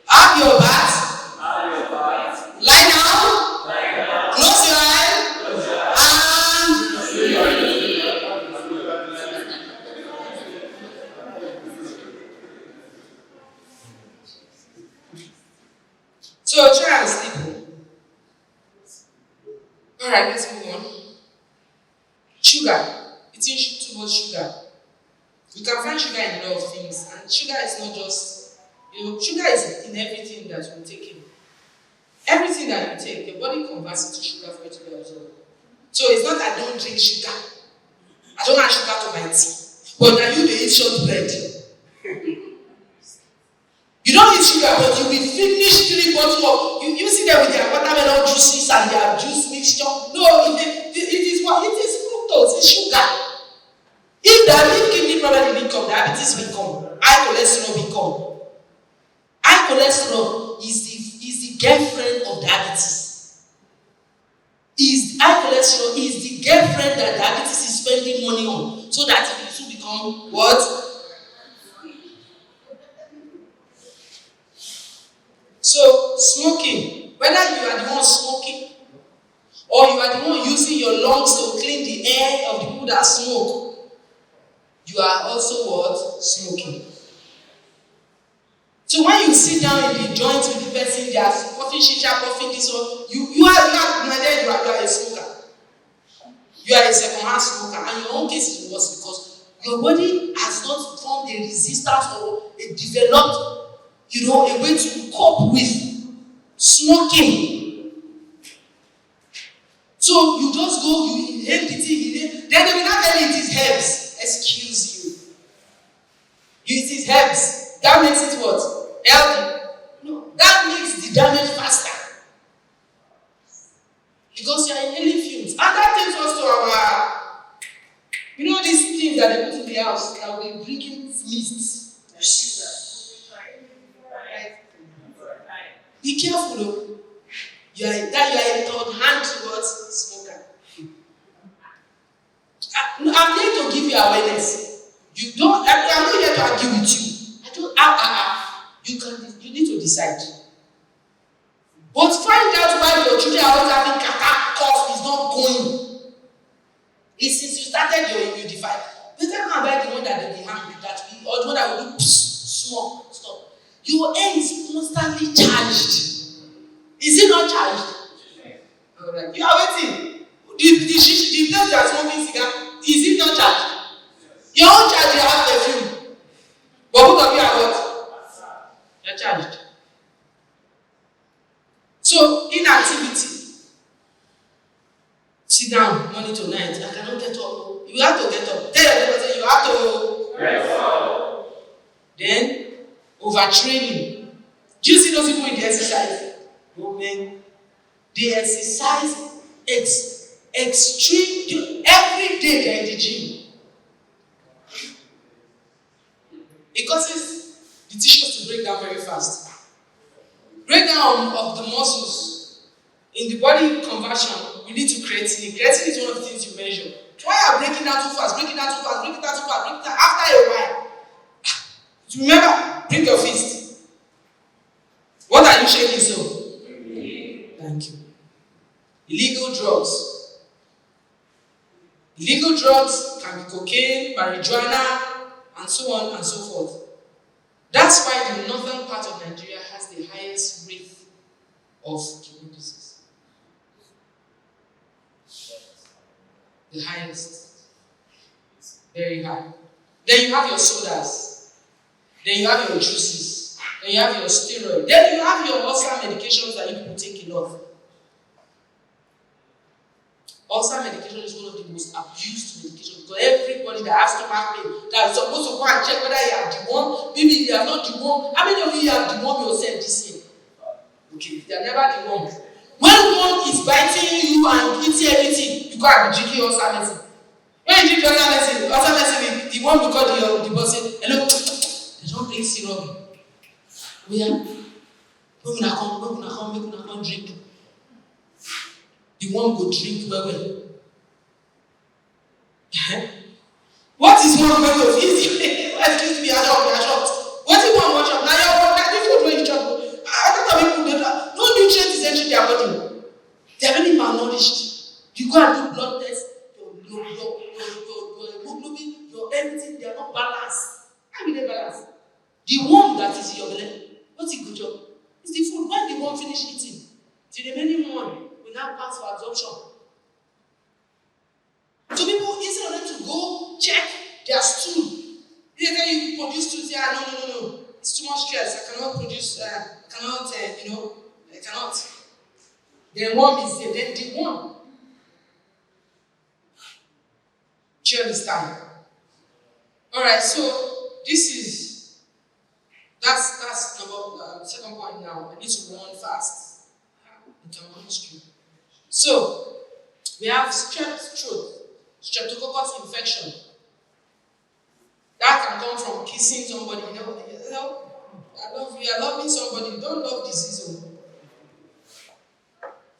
Have your bath. Lie down. Close your eyes. So try and sleep. Alright, let's move on. Sugar. Eating too much sugar. You can find sugar in a lot of things, and sugar is not just, sugar is in everything that you take in. Everything that you take, your body converts into sugar for it to be absorbed. So it's not I don't drink sugar. I don't add sugar to my tea. But now you eat shortbread. You don't eat sugar, but you will finish 3 bottles of, you see them with their watermelon juices and their juice mixture. No, it is what? It is fructose, it's sugar. If kidney problem will come, diabetes will come, high cholesterol will come. High cholesterol is the girlfriend of diabetes. High cholesterol is the girlfriend that diabetes is spending money on, so that it will become what? So, smoking, whether you are the one smoking or you are the one using your lungs to clean the air of the people that smoke, you are also what? Smoking. So when you sit down in the joint with the person, they are puffing shisha, puffing this one, you are a smoker. You are a second-hand smoker, and your own case is worse because your body has not formed a resistance or a developed a way to cope with smoking. So you just go, you inhale the thing, then they will not tell you it is herbs. Excuse you. It is herbs. That makes it what? Healthy. No, that makes the damage faster. Because you are inhaling fumes. And that takes us to our, these things that they put in the house that will be bringing mist. Be careful, though. You are a third-hand smoker. I'm here to give you awareness. I'm not here to argue with you. You need to decide. But find out why your children are always having catarrh, cough is not going. It's since you started you define. Better go and buy the one that they be hanged with, or the one that will do small, stop. Your air is constantly charged. Is it not charged? Alright. You are waiting. The place that smoking cigar, is it not charged? Your own charge, you have perfume. But both of you are what? You're charged. So, inactivity. Sit down morning to night. I cannot get up. You have to get up. Tell your neighbor, you have to get up. Then, overtraining. Do you see those people in the exercise? Women, they exercise extreme every day. They're in the gym. It causes the tissues to break down very fast. Breakdown of the muscles in the body conversion, you need to creatine. Creatine is one of the things you measure. Why are breaking down too fast? After a while, remember, bring your fist. What are you shaking so? Thank you. Illegal drugs. Illegal drugs can be cocaine, marijuana, and so on and so forth. That's why the northern part of Nigeria has the highest rate of kidney disease. The highest. Very high. Then you have your sodas. Then you have your juices. Then you have your steroid. Then you have your ulcer medications that you people take a lot. Ulcer medication is one of the most abused medications because everybody that has stomach pain that is supposed to go and check whether you have the one, maybe you are not the one. How many of you have the one yourself this year? Okay, they are never the one. When one is biting you and eating everything, you go and be drinking ulcer medicine. When you drink ulcer medicine, the one because the boss say, hello, they don't drink syrup. We are, make una come drink. The one go drink well. What is one way of easy? Excuse me, I shot. What is one shot? Now you food when you chop. I don't know people no nutrient is entering their body. They are very malnourished. You go and do blood test, your hemoglobin, your everything, they are not balanced. How will they balance? The one that is in your belly, what's a good job? It's the food. When the one finish eating, the remaining one will now pass for absorption. So people, instead of them to go check their stool, they tell you produce stool, say, no. It's too much stress. I cannot produce, I cannot. The one is there, then the one. Do you understand? Alright, so that's number second point now. I need to run fast. So we have strep throat, streptococcus infection. That can come from kissing somebody. I love you. I loving somebody. You don't love disease.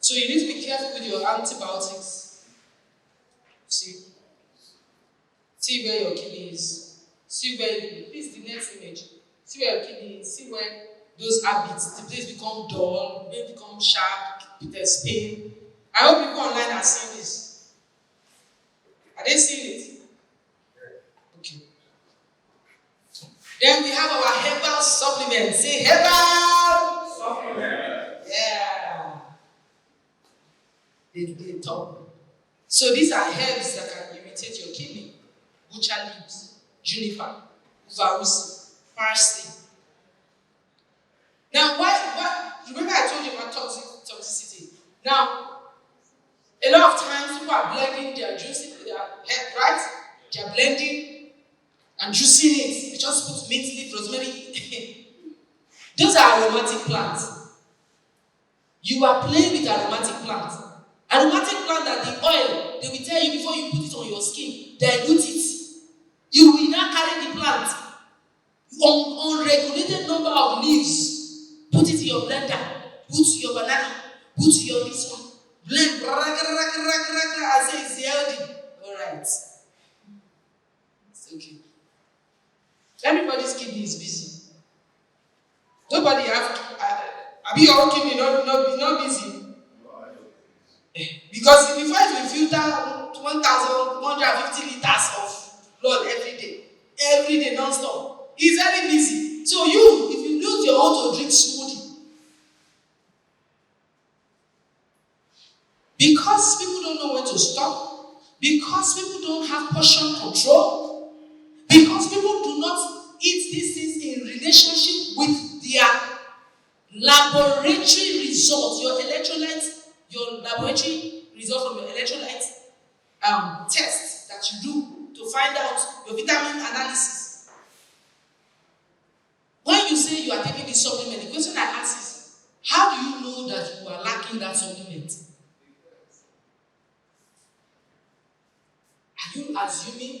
So you need to be careful with your antibiotics. See where your kidney is. See where please the next image. See where your kidney is. See where those habits, the place become dull, may become sharp, there's pain. I hope people online are seeing this. Are they seeing it? Okay. Then we have our herbal supplements. Say herbal supplement. Yeah. They talk. So these are herbs that can irritate your kidney. Butcher leaves, juniper, uvarusi, parsley. Now, why? Remember I told you about toxicity. Now, a lot of times people are blending their juice, their herb, right? They are blending and juicing it. They just put mint leaf, rosemary. Those are aromatic plants. You are playing with aromatic plants. Aromatic plant that the oil, they will tell you before you put it on your skin, dilute it. You will not carry the plant. Unregulated number of leaves. Put it in your blender. Put your banana. Put your this one. Blend. I say it's healthy. Alright. It's okay. Everybody's kidney is busy. Nobody have you your kidney not busy? Because before it will filter 1,150 liters of blood every day, non-stop. It's very busy. So if you lose your own to drink smoothie, because people don't know when to stop, because people don't have portion control, because people do not eat these things in relationship with their laboratory results, your laboratory result from your electrolyte test that you do to find out your vitamin analysis. When you say you are taking this supplement, the question I ask is, how do you know that you are lacking that supplement? Are you assuming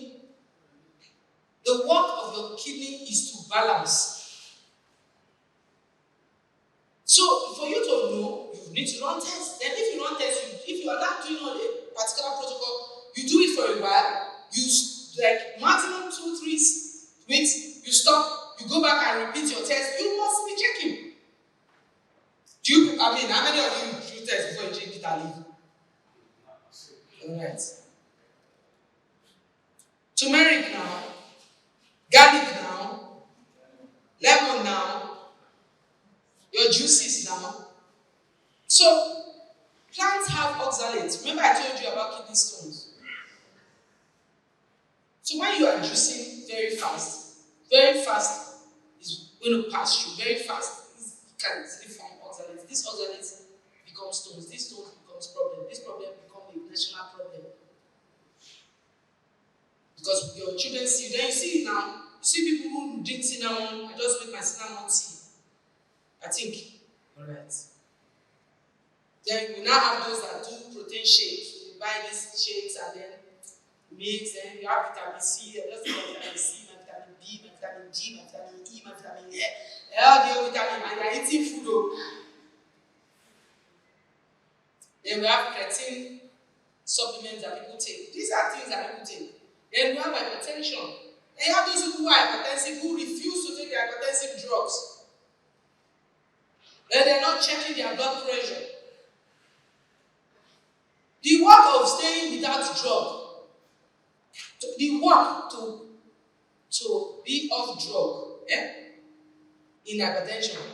the work of your kidney is to balance? So for you to know, you need to run tests. Then if you run tests, if you are not doing on a particular protocol, you do it for a while, you like maximum 2-3 weeks, you stop, you go back and repeat your test, you must be checking. How many of you do tests before you drink it and leave? Alright. Turmeric now, garlic now, lemon now, your juices now. So, plants have oxalates. Remember I told you about kidney stones. So when you are juicing very fast is going to pass through very fast. It can easily form oxalates. This oxalates become stones. These stones becomes problem. This problem become a national problem. Because your children see, then you see it now. You see people who drink cinnamon. I just make my cinnamon tea. I think, all right. Then we now have those that do protein shakes. You buy these shakes and then mix, and you have vitamin C. I just take my vitamin C, my vitamin B, my vitamin D, my vitamin E, my vitamin A. All the vitamin, and you're eating food. Oh. Then we have creatine supplements that people take. These are things that people take. Then we have hypertension. And you have those people who are hypertensive who refuse to take their hypertensive drugs. Then they're not checking their blood pressure. The work of staying without drug, the work to be off drug in hypertension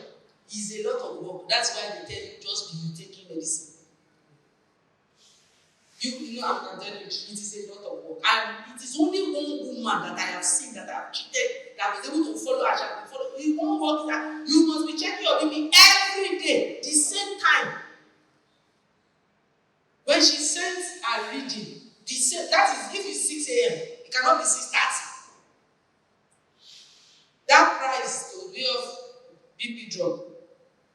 is a lot of work. That's why they tell you just be you taking medicine. You know, I'm telling you, it is a lot of work. And it is only one woman that I have seen that I have treated that was able to follow her child. The one work is that you must be checking your BP every day, the same time. When she sends her reading, the same, that is if it's 6 a.m., it cannot be 6:30. That price to be of BP drug,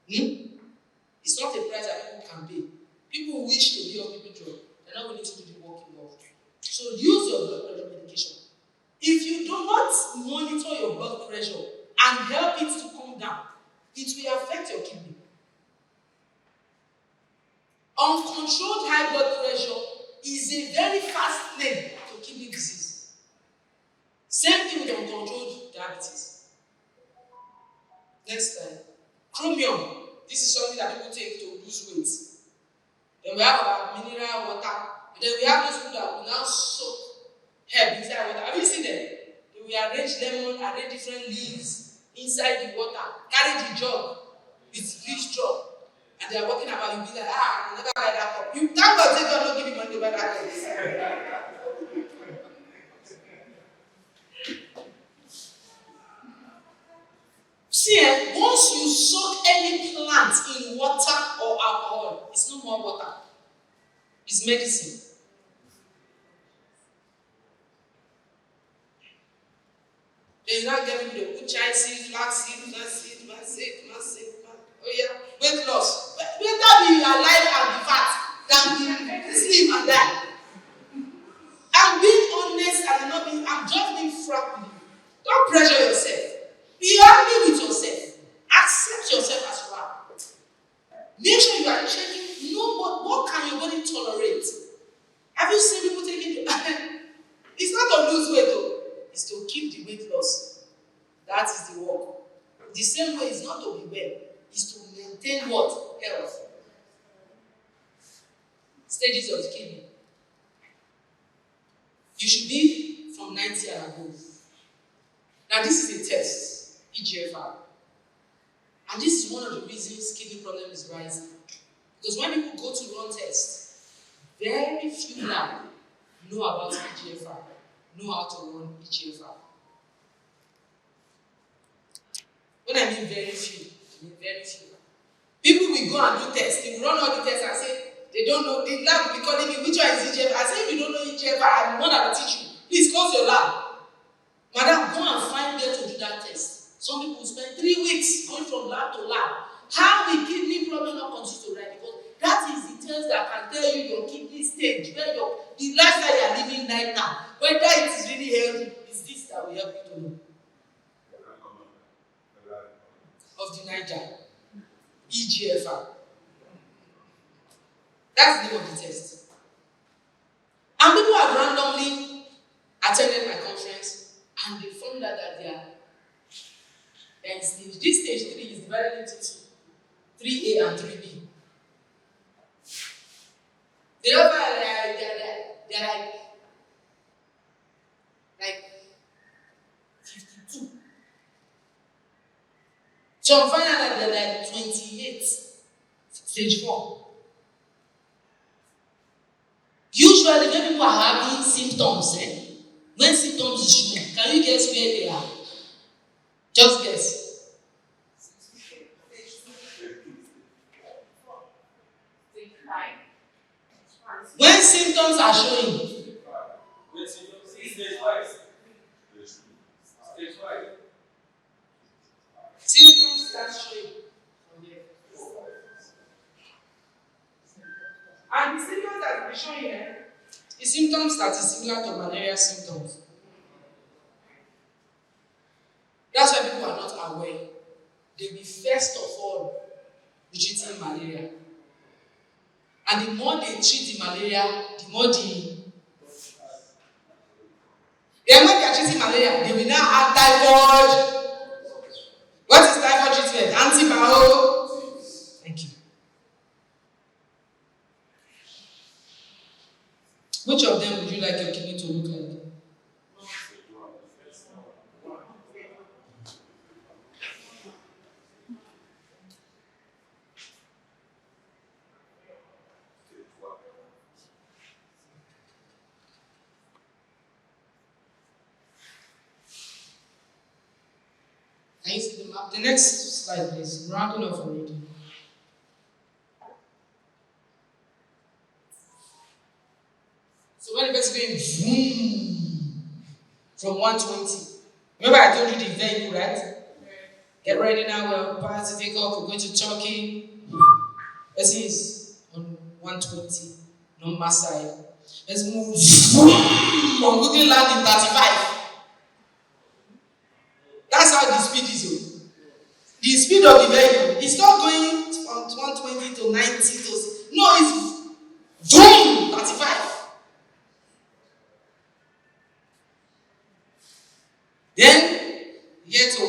it's not a price that people can pay. People wish to be of BP drug. They're not willing to do the work involved. So use your blood pressure medication. If you do not monitor your blood pressure and help it to come down, it will affect your kidney. Uncontrolled high blood pressure is a very fast lane to kidney disease. Same thing with uncontrolled diabetes. Next slide. Chromium. This is something that people take to lose weight. Then we have our mineral water. And then we have those people that will now soak herb inside water. Have you seen them? They will arrange lemon, arrange different leaves inside the water, carry the jug with bleach jug. And they are walking about, you'll be like, I'll never buy that cup. You thank God say God don't give you money to buy that cup. See, once you soak any plant in water or alcohol, it's no more water. It's medicine. Then you now get people to put child seed, flax seed, oh yeah, weight loss. Better be alive and be fat than be slim and die. I'm being honest and I'm just being frank with you. Don't pressure yourself. Be happy with yourself. Accept yourself as you are. Make sure you are checking. Know what can your body tolerate. Have you seen people taking? It's not to lose weight though. It's to keep the weight loss. That is the work. The same way it's not to be well. It's to maintain what? Health. Stages of the kidney. You should be from 90 and above. Now this is a test, EGFR. And this is one of the reasons kidney problem is rising. Because when people go to run tests, very few now know about EGFR, know how to run EGFR. When I mean very few, I mean very few. People will go and do tests, they will run all the tests and say, they don't know, the lab will be calling me, which one is EGFR? I say, if you don't know EGFR, I'm the one that will teach you. Please close your lab. Madam, go and find where to do that test. Some people spend 3 weeks going from lab to lab. How the kidney problem not continue to rise? Because that is the test that can tell you your kidney stage, where the lifestyle you are living right now, whether it is really healthy. Is this that will help you to know? Of the Niger. EGFR. That's the name of the test. And people have randomly attended my conference and they found out that this stage 3 is divided into 2, 3A and 3B. They don't find they're like 52. So I'm finding out that they're like 28, stage 4. Usually when people are having symptoms, when symptoms is shown, can you guess where they are? Just guess. Symptoms start showing from there. And the symptoms that will be showing here is symptoms that is similar to malaria symptoms. That's why people are not aware. They be first of all be treating malaria. And the more they treat the malaria, the more then when they are treating malaria, they will now add typhoid. What is typhoid treatment? Antibiotics. Thank you. Which of them would you like your kidney to look like? Can you see the map? The next slide, please. Rounding off already. So when the person going vroom from 120, remember I told you the vehicle, right? Get ready now. We're about to take off. We're going to Turkey. Person is on 120, normal side. Let's move vroom, on Google land in 35. That's how the speed is. The speed of the vehicle is not going from 120 to 90 to no, it's boom 35. Then you get to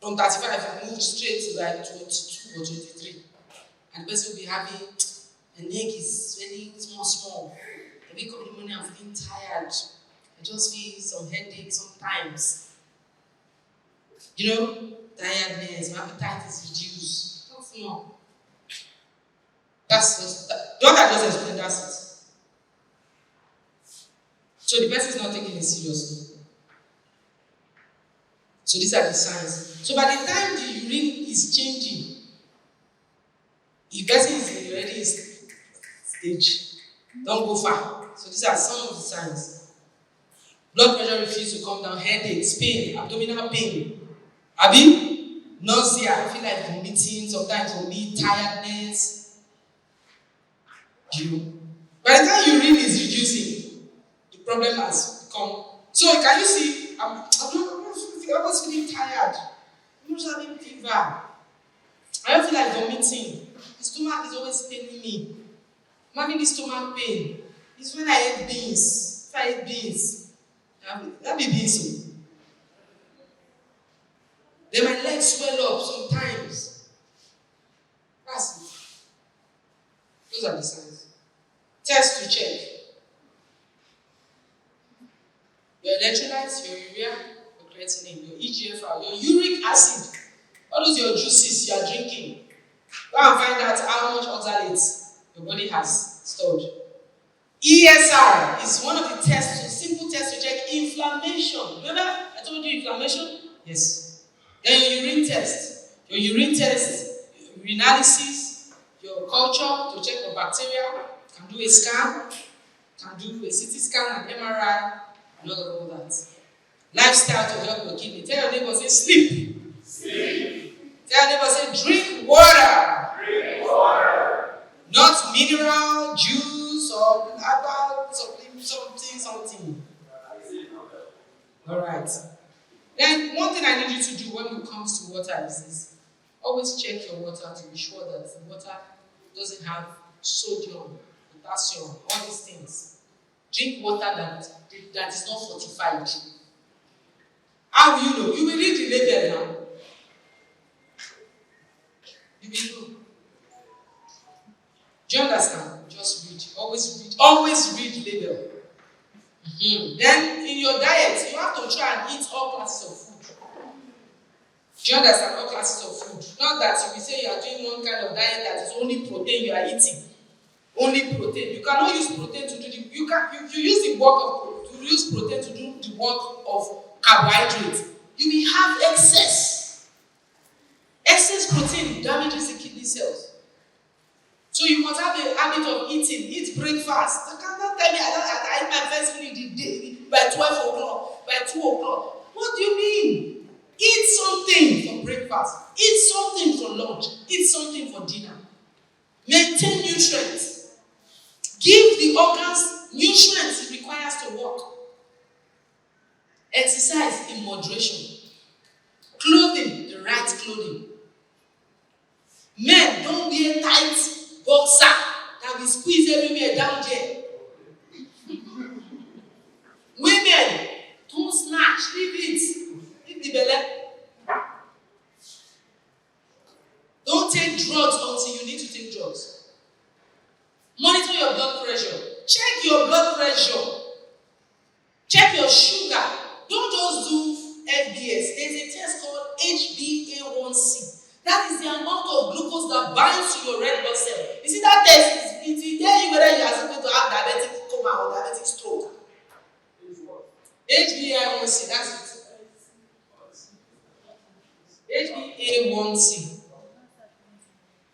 from 35 you move straight to like 22 or 23. And the person will be having the neck is very small. I wake up in the morning, I'm feeling tired. I just feel some headache sometimes. You know, tiredness, my appetite is reduced. That's small. Don't I just explain that's it? So the person is not taking it seriously. So these are the signs. So by the time the urine is changing, the person is already in stage. Don't go far. So these are some of the signs. Blood pressure refuses to come down, headaches, pain, abdominal pain. Nausea, I feel like vomiting, sometimes vomit, tiredness. By the time urine is reducing, the problem has come. So can you see, I was feeling tired. I'm not having fever. I don't feel like vomiting. The stomach is always paining me. I'm having the stomach pain. It's when I eat beans. If I eat beans, that be beans. Then my legs swell up sometimes. That's it. Those are the signs. Test to check. Your electrolytes, your urea, your creatinine, your EGFR, your uric acid. All those your juices you are drinking. Go and find out how much oxalates your body has stored. ESR is one of the tests, simple tests to check inflammation. Remember I told you inflammation? Yes. Then your urine test. Your urinalysis, your culture to check for bacteria. Can do a scan, can do a CT scan and MRI, and all of that. Lifestyle to help your kidney. Tell your neighbor, say sleep. Sleep. Tell your neighbor, say drink water. Drink water. Not mineral, juice, or herbal, something. Alright. Then one thing I need you to do when it comes to water is this. Always check your water to be sure that the water doesn't have sodium, potassium, all these things. Drink water that is not fortified. How will you know? You will read the label now. You will know. Do you understand? Just read. Always read. Always read the label. Then in your diet, you have to try and eat all classes of food. Do you understand? All classes of food. Not that you will say you are doing one kind of diet that is only protein you are eating. Only protein. You cannot use protein to do the. You use the work of to use protein to do the work of carbohydrates. You will have excess. Excess protein damages the kidney cells. So you must have a habit of eating. Eat breakfast. You cannot tell me I eat my first meal in the day. by 12 o'clock, by 2 o'clock. What do you mean? Eat something for breakfast. Eat something for lunch. Eat something for dinner. Maintain nutrients. Give the organs nutrients it requires to work. Exercise in moderation. Clothing, the right clothing. Men, don't wear tight boxer that will squeeze everywhere down there. Women, don't snatch, leave it. Leave the belly. Don't take drugs until you need to take drugs. Monitor your blood pressure. Check your blood pressure. Check your sugar. Don't just do FBS. There's a test called HbA1c. That is the amount of glucose that binds to your red blood cell. You see that test? It will tell you whether you are supposed to have diabetic coma or diabetic stroke. HbA1c, that's it. HbA1c.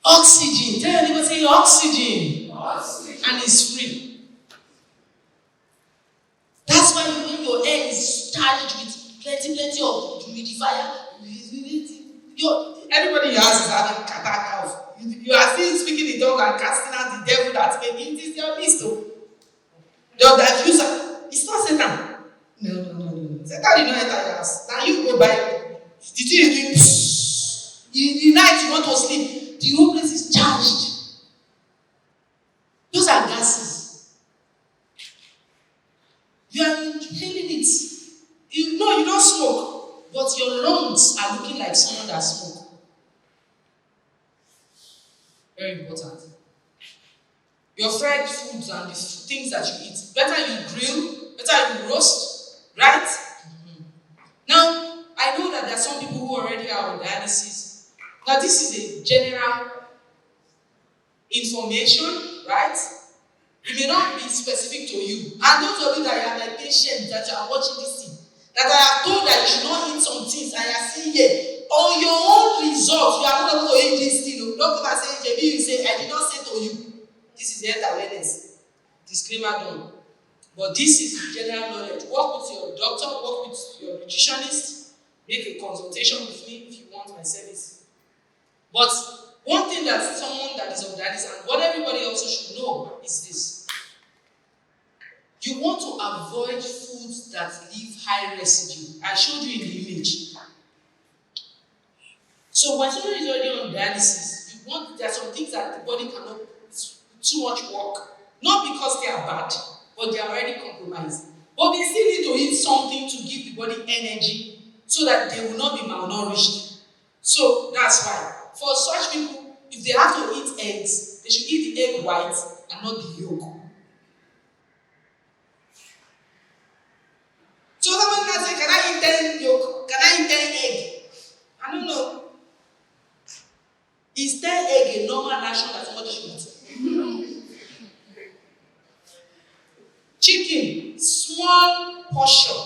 Oxygen. Tell anybody say oxygen. Oxygen. And it's free. That's why when your air is charged with plenty of humidifier, everybody else is having catarrh. You are still speaking the tongue and casting out the devil that made it. Is your list. Your diffuser. It's not Satan. No. Satan did not enter your house. Now you go buy. The thing is doing. In the night you want to sleep. The whole place is charged. Those are gases. You are inhaling it. You don't smoke, but your lungs are looking like someone that smokes. Very important. Your fried foods and the things that you eat. Better you grill, better you roast, right? Mm-hmm. Now, I know that there are some people who already are on dialysis. Now, this is a general information, right? It may not be specific to you. And those of you that are my patients that are watching this thing, that I have told that you should not eat some things, and you are seeing here, on your own results, you are not able to eat this thing. Don't come and say, JB, you say, I did not say to you. This is health awareness. Disclaimer done. But this is general knowledge. Work with your doctor, work with your nutritionist, make a consultation with me if you want my service. But one thing that someone that is on dialysis and what everybody also should know is this. You want to avoid foods that leave high residue. I showed you in the image. So when someone is already on dialysis, there are some things that the body cannot too much work. Not because they are bad, but they are already compromised. But they still need to eat something to give the body energy so that they will not be malnourished. So that's why. For such people, if they have to eat eggs, they should eat the egg white and not the yolk. So someone can say, can I eat 10 yolk? Can I eat 10 egg? I don't know. Is 10 egg a normal ration that somebody should eat? Chicken, small portion,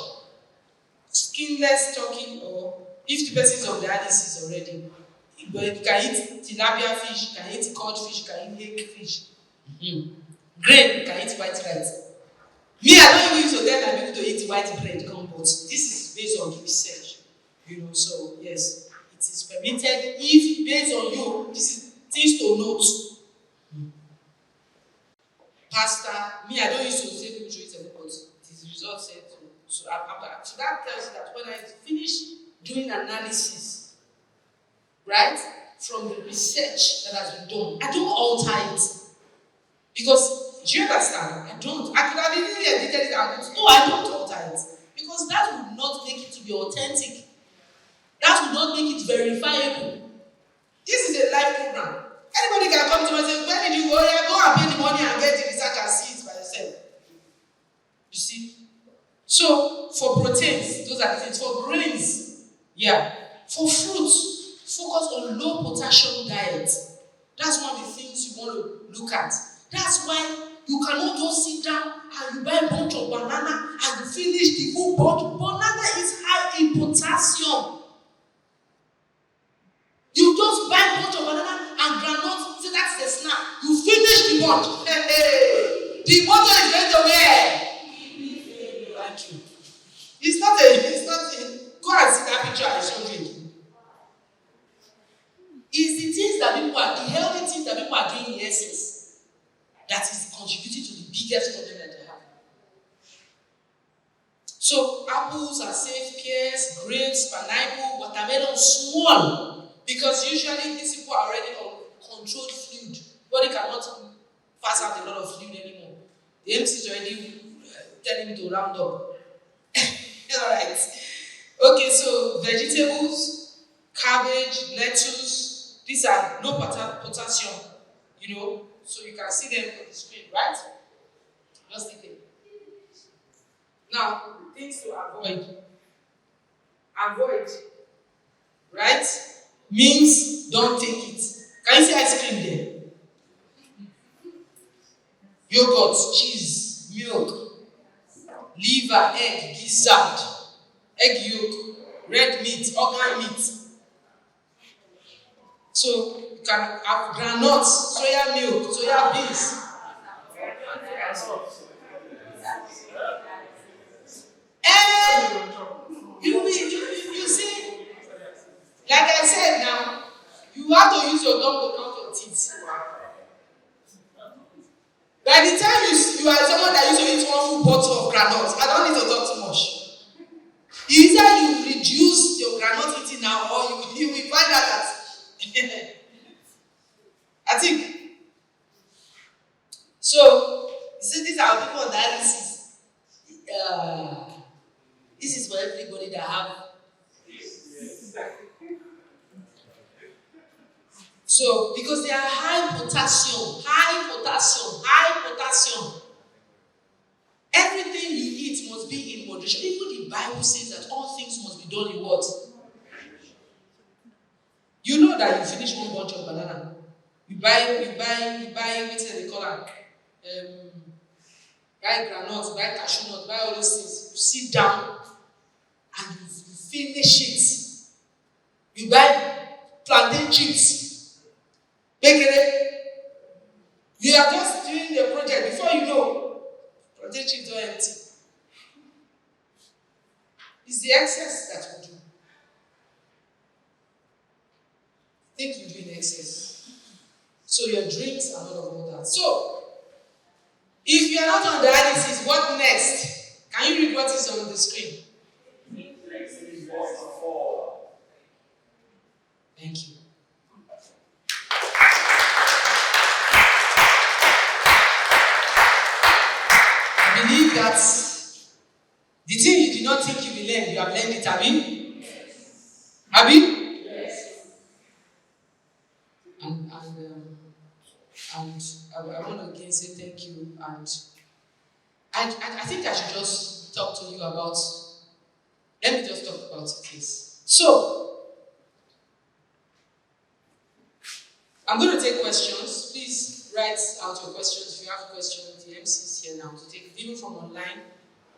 skinless turkey, or if the person is on dialysis already, you can eat tilapia fish, you can eat cod fish, you can eat egg fish. Mm-hmm. Grain, you can eat white rice. Me, I don't even use to tell people to eat white bread, but this is based on research. So yes, it is permitted if based on you, this is things to note. Pasta, me, I don't used to say people should eat a but the result said so. So that tells you that when I finish doing analysis, right, from the research that has been done, I don't alter it. Because, do you understand? I don't. I could have easily edited it out. No, I don't alter it. Because that would not make it to be authentic. That would not make it verifiable. This is a live program. Anybody can come to me and say, where did you go? Yeah, go and pay the money and get the research and see it by yourself. You see? So, for proteins, those are the things. For grains, yeah. For fruits, focus on low potassium diet. That's one of the things you want to look at. That's why you cannot just sit down and you buy a bunch of banana and you finish the whole bunch. Banana is high in potassium. You just buy a bunch of banana and granite, say that's the snack. You finish the bunch. Hey. The bottle is going to where? Thank you. It's not a, go and see that picture I showed you. It's the things that people are, the healthy things that people are doing in excess that is contributing to the biggest problem that they have. So apples are safe, pears, grapes, pineapple, watermelon, small. Because usually these people are already on controlled fluid. Body cannot pass out a lot of fluid anymore. The MC is already telling me to round up. Alright. Okay, so vegetables, cabbage, lettuce, these are low potassium, so you can see them on the screen, right? Just take it. Now, things to avoid. Avoid, right? Means don't take it. Can you see ice cream there? Yogurt, cheese, milk, liver, egg, gizzard, egg yolk, red meat, organ meat. So you can have granuts, soya milk, soya beans. And you see, like I said now, you have to use your tongue to count your teeth. By the time you are someone that used to eat one full bottle of granuts, I don't need to talk too much. Either you reduce your granite eating now, or you will find out that I think. So, you see, these are people on dialysis. This is for everybody that have. So, because they are high potassium. Everything you eat must be in moderation. Even the Bible says that all things must be done in what? You know that you finish one bunch of banana. You buy, what they call it? Buy granuts, buy cashew nuts, buy all those things. You sit down and you finish it. You buy plantain chips. Bake it. You are just doing the project. Before you know, plantain chips are empty. It's the excess that we do. Things we do in excess. So your drinks and all of that. So, if you are not on dialysis, what next? Can you read what is on the screen? Thank you. I believe that the thing you did not think you will learn, you have learned it, Abi? Yes. Abi? Yes. And I want to again say thank you. And I think I should just talk to you about. Let me just talk about this. So, I'm going to take questions. Please write out your questions. If you have questions, the MC is here now to take. Even from online,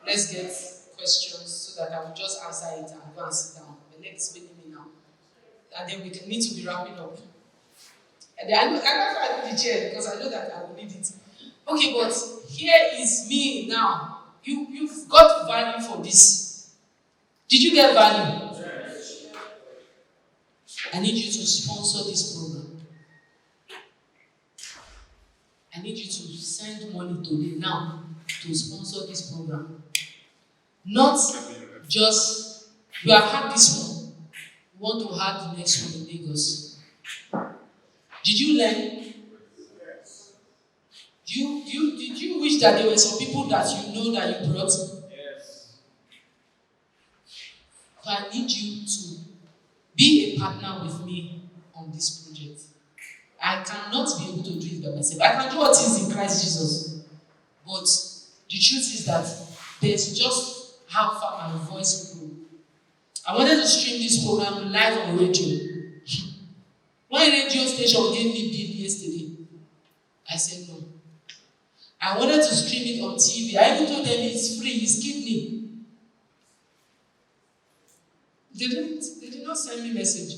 let's get questions so that I will just answer it and go and sit down. The leg is spinning me now. And then we need to be wrapping up. And I know I do the chair because I know that I will need it. Okay, but here is me now. You've got value for this. Did you get value? Yes. I need you to sponsor this program. I need you to send money today now to sponsor this program. Not just, you have had this one. You want to have the next one in Lagos. Did you learn? Did you wish that there were some people that you know that you brought? Yes. So I need you to be a partner with me on this project. I cannot be able to do it by myself. I can do what is in Christ Jesus. But the truth is that there's just how far my voice will go. I wanted to stream this program live on radio. One radio station gave me bill yesterday. I said no. I wanted to stream it on TV. I even told them it's free, it's kidney. They did not send me message.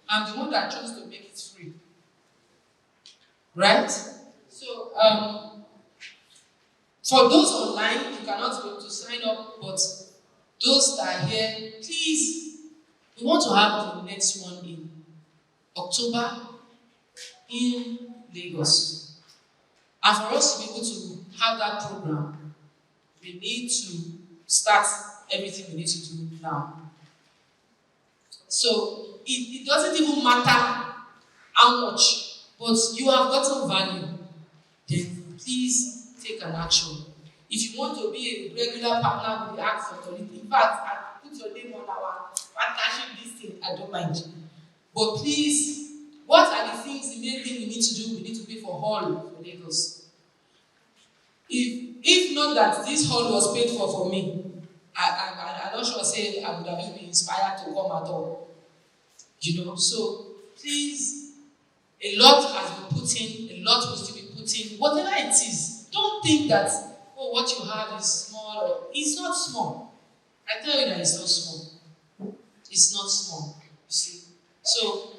I'm the one that chose to make it free. Right? So, For those online, you cannot be able to sign up, but those that are here, please, we want to have the next one in October in Lagos. And for us to be able to have that program, we need to start everything we need to do now. So it doesn't even matter how much, but you have gotten value, then please take an action. If you want to be a regular partner with the Act Authority, in fact, I put your name on our partnership listing, I don't mind. But please, what are the things, the main thing we need to do? We need to pay for hall for Lagos. If not that this hall was paid for me, I'm not sure say I would have been inspired to come at all. So please, a lot has been put in, a lot will still be put in, whatever it is. Don't think that, what you have is small. It's not small. I tell you that it's not small. It's not small. You see. So,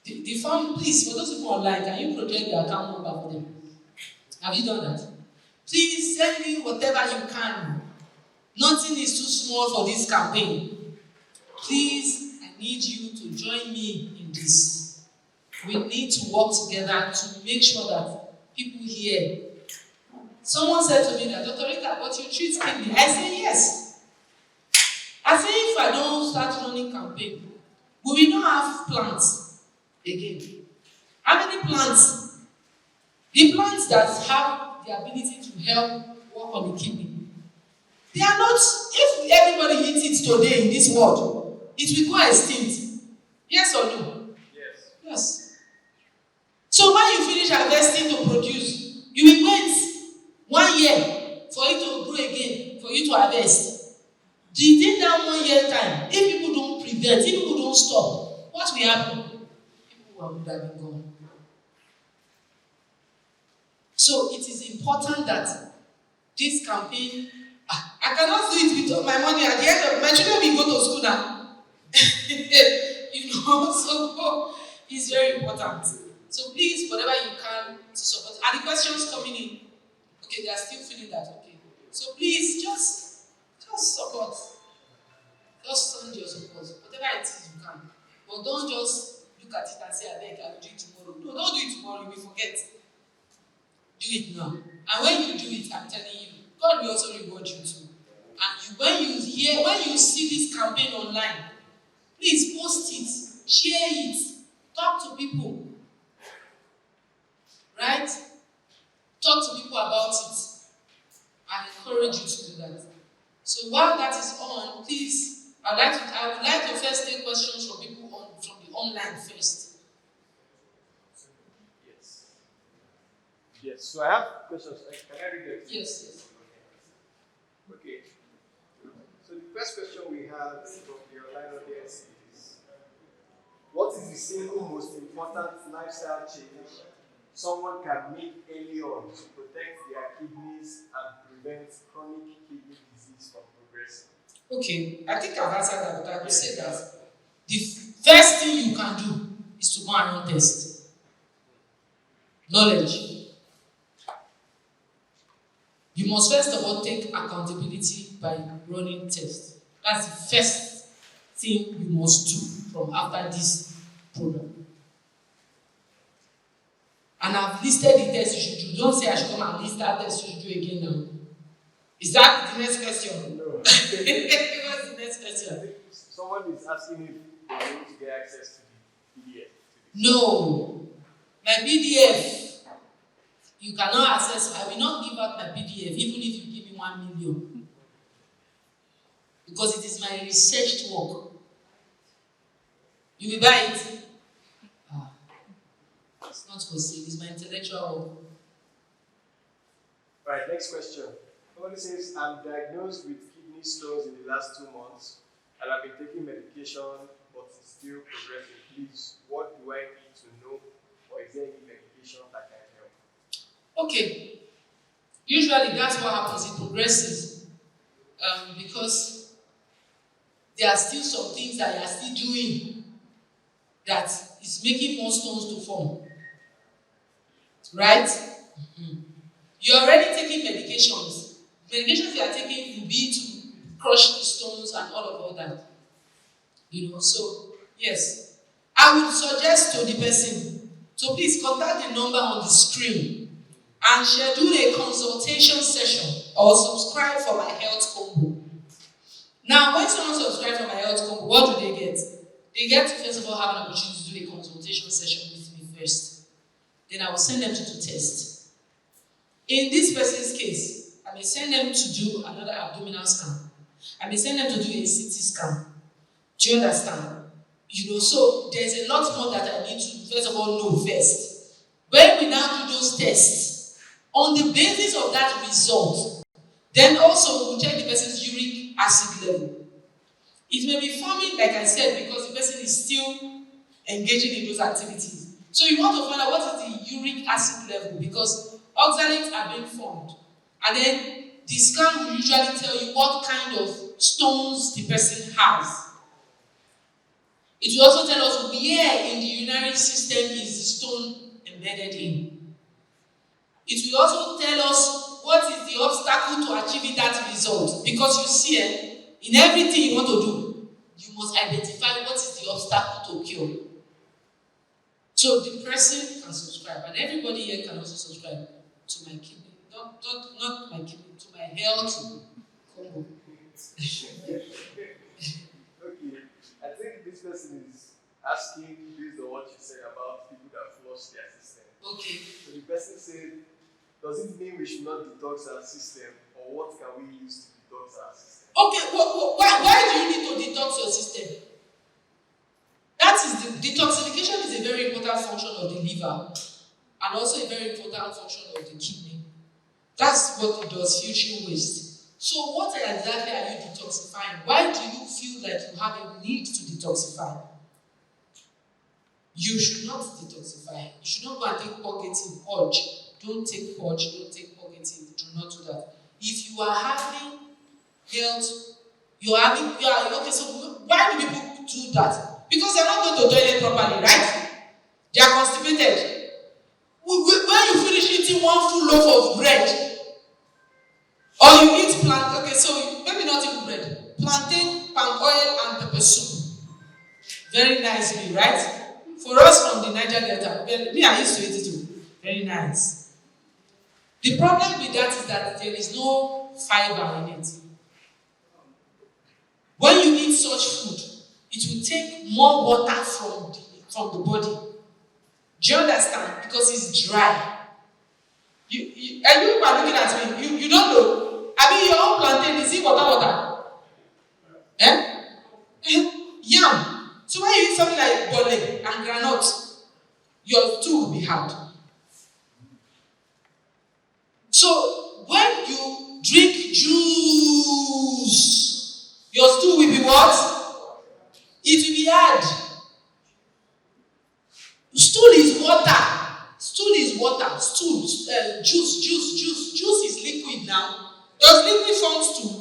the fund, please, for those people online, can you project the account number for them? Have you done that? Please send me whatever you can. Nothing is too small for this campaign. Please, I need you to join me in this. We need to work together to make sure that people hear. Someone said to me that, Dr. Rita, but you treat kidney. I say yes. I say if I don't start running campaign, we will not have plants again. How many plants? The plants that have the ability to help work on the kidney. They are not, if everybody eats it today in this world, it will go extinct. Yes or no? Yes. Yes. So when you finish harvesting to produce, you will wait 1 year for it to grow again, for you to harvest. Do you think that 1 year time, if people don't prevent, if people don't stop, what will happen? People would have been gone. So it is important that this campaign, I cannot do it with my money at the end of my children will go to school now. So it's very important. So please, whatever you can to support. Are the questions coming in? Okay, they are still feeling that, okay. So please, just support. Just send your support. Whatever it is you can. But don't just look at it and say, I beg, I'll do it tomorrow. No, don't do it tomorrow, you will forget. Do it now. And when you do it, I'm telling you, God will also reward you too. And when you see this campaign online, please post it, share it, talk to people. Right? Talk to people about it. I encourage you to do that. So while that is on, please, I would like to first take questions from people from the online first. Yes. So I have questions. Can I read them? Yes. Okay. So the first question we have from the online audience is, what is the single most important lifestyle change someone can make early on to protect their kidneys and prevent chronic kidney disease from progressing? Okay, I think I've answered that, but I will say that the first thing you can do is to go and run test. Knowledge. You must first of all take accountability by running tests. That's the first thing you must do from after this program. And I've listed the tests you should do. Don't say I should come and list that test you should do again now. Is that the next question? No. What's the next question? Someone is asking if they are able to get access to the PDF. No. My PDF, you cannot access. I will not give out my PDF, even if you give me 1 million. Because it is my researched work. You will buy it. It's not for sale, it's my intellectual work. Alright, next question. Somebody says, I'm diagnosed with kidney stones in the last 2 months and I've been taking medication but it's still progressing. Please, what do I need to know, or is there any medication that can help? Okay. Usually that's what happens, it progresses. Because there are still some things that you are still doing that is making more stones to form. Right? Mm-hmm. You're already taking medications. Medications you are taking will be to crush the stones and all that. So yes. I would suggest to the person to please contact the number on the screen and schedule a consultation session or subscribe for my health combo. Now, when someone subscribes for my health combo, what do they get? They get to first of all have an opportunity to do a consultation session with me first. Then I will send them to do tests. In this person's case, I may send them to do another abdominal scan. I may send them to do a CT scan. Do you understand? So there's a lot more that I need to first of all know first. When we now do those tests, on the basis of that result, then also we'll check the person's uric acid level. It may be forming, like I said, because the person is still engaging in those activities. So you want to find out what is the uric acid level, because oxalates are being formed. And then the scan will usually tell you what kind of stones the person has. It will also tell us where in the urinary system is the stone embedded in. It will also tell us what is the obstacle to achieving that result. Because you see, in everything you want to do, you must identify what is the obstacle to cure. So the person can subscribe, and everybody here can also subscribe to my kidney. Not my kidney, to my health combo. Okay, I think this person is asking based on what you said about people that flush their system. Okay. So the person said, does it mean we should not detox our system, or what can we use to detox our system? Okay, why do you need to detox your system? That is the detoxification is a very important function of the liver and also a very important function of the kidney. That's what it does, filtering waste. So what exactly are you detoxifying? Why do you feel like you have a need to detoxify? You should not detoxify. You should not go and take purgative purge. Don't take purge, don't take purgative. Do not do that. If you are having health, okay, so why do people do that? Because they're not going to toilet properly, right? They are constipated. When you finish eating one full loaf of bread, or you eat plantain, okay, so maybe not even bread, plantain, palm oil, and pepper soup. Very nicely, right? For us from the Niger Delta, me, I used to eat it too. Very nice. The problem with that is that there is no fiber in it. When you eat such food, it will take more water from the body. Do you understand? Because it's dry. And you are looking at me. You don't know. I mean, your own plantain, is it water? Yam. So when you eat something like bole and granite, your stool will be hard. So when you drink juice, your stool will be what? It will be hard. Stool is water. Stool is water. Stool, juice. Juice is liquid now. Does liquid form stool?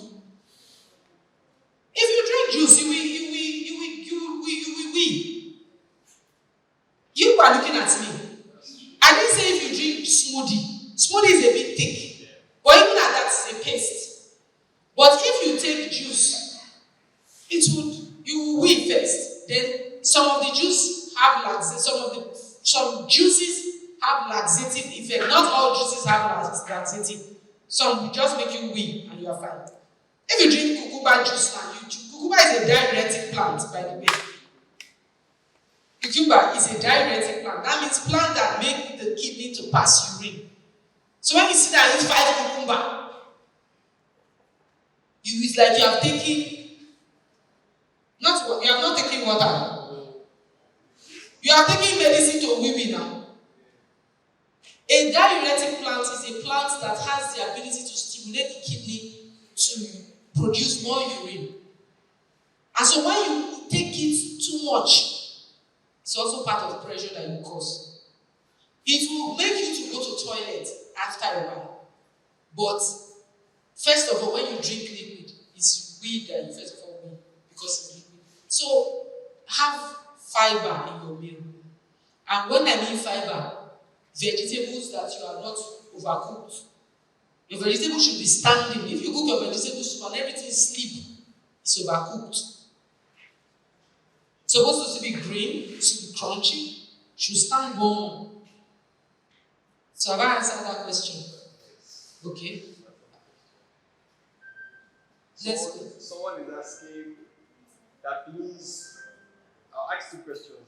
If you drink juice, you will. You are looking at me. I didn't say if you drink smoothie. Smoothie is a bit thick. But even at that, it's a paste. But if you take juice, you will wee first. Then some of the juice have laxative. Some juices have laxative effect. Not all juices have laxative. Some will just make you wee and you are fine. If you drink cucumber juice now, cucumber is a diuretic plant, by the way. Cucumber is a diuretic plant. That means plant that make the kidney to pass urine. So when you sit down and eat 5 cucumber, it's like you have not taken water. You are taking medicine to wee now. A diuretic plant is a plant that has the ability to stimulate the kidney to produce more urine. And so when you take it too much, it's also part of pressure that you cause. It will make you to go to toilet after a while. But first of all, when you drink liquid, it's weed that you first of all wee because it's liquid. So have fiber in your meal. And when I mean fiber, vegetables that you are not overcooked. Your vegetables should be standing. If you cook your vegetable soup and everything is sleep, it's overcooked. It's supposed to be green, it should be crunchy, should stand warm. So have I answered that question? Okay. Let's go. Someone is asking that please, I'll ask 2 questions.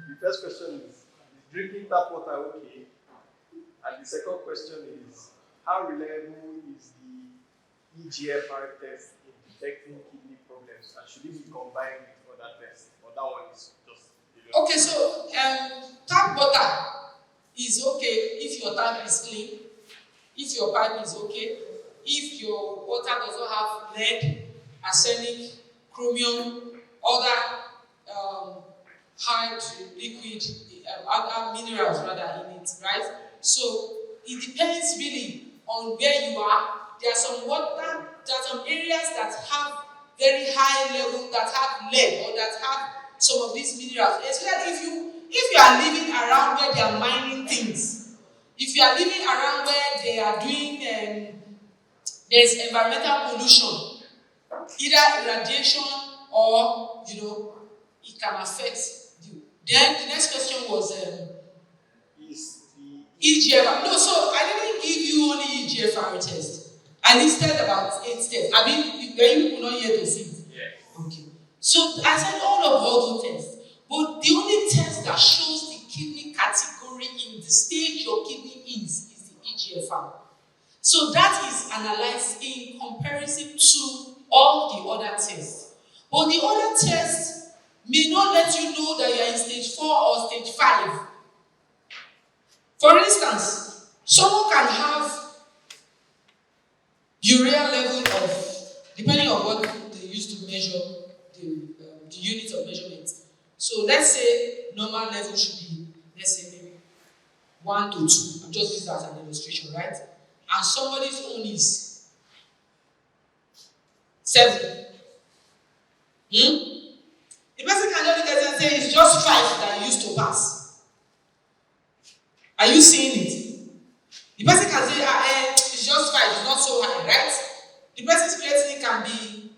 The first question is drinking tap water okay? And the second question is, how reliable is the EGFR test in detecting kidney problems? And should it be combined with other tests? Or that one is just... Okay, so tap water is okay if your tap is clean, if your pipe is okay, if your water does not have lead, arsenic, chromium, other hard liquid, other minerals rather in it, right? So it depends really on where you are. There are some areas that have very high level, that have lead or that have some of these minerals. Especially if you are living around where they are mining things, if you are living around where they are doing there's environmental pollution, either irradiation or it can affect you. Then the next question was EGFR. No, so I didn't give you only EGFR test. I listed about 8 tests. I mean, were you not here to see it? Yeah. Okay. So I said all the tests. But the only test that shows the kidney category in the stage your kidney is the EGFR. So that is analyzed in comparison to all the other tests. But the other tests may not let you know that you are in stage 4 or stage 5. For instance, someone can have urea level of, depending on what they use to measure the unit of measurement. So let's say normal level should be, let's say maybe 1 to 2. I'm just using that as an illustration, right? And somebody's own is 7. The person cannot look at it and say it's just 5 that you used to pass. Are you seeing it? The person can say, it's just 5, it's not so high, right? The person's creatinine can be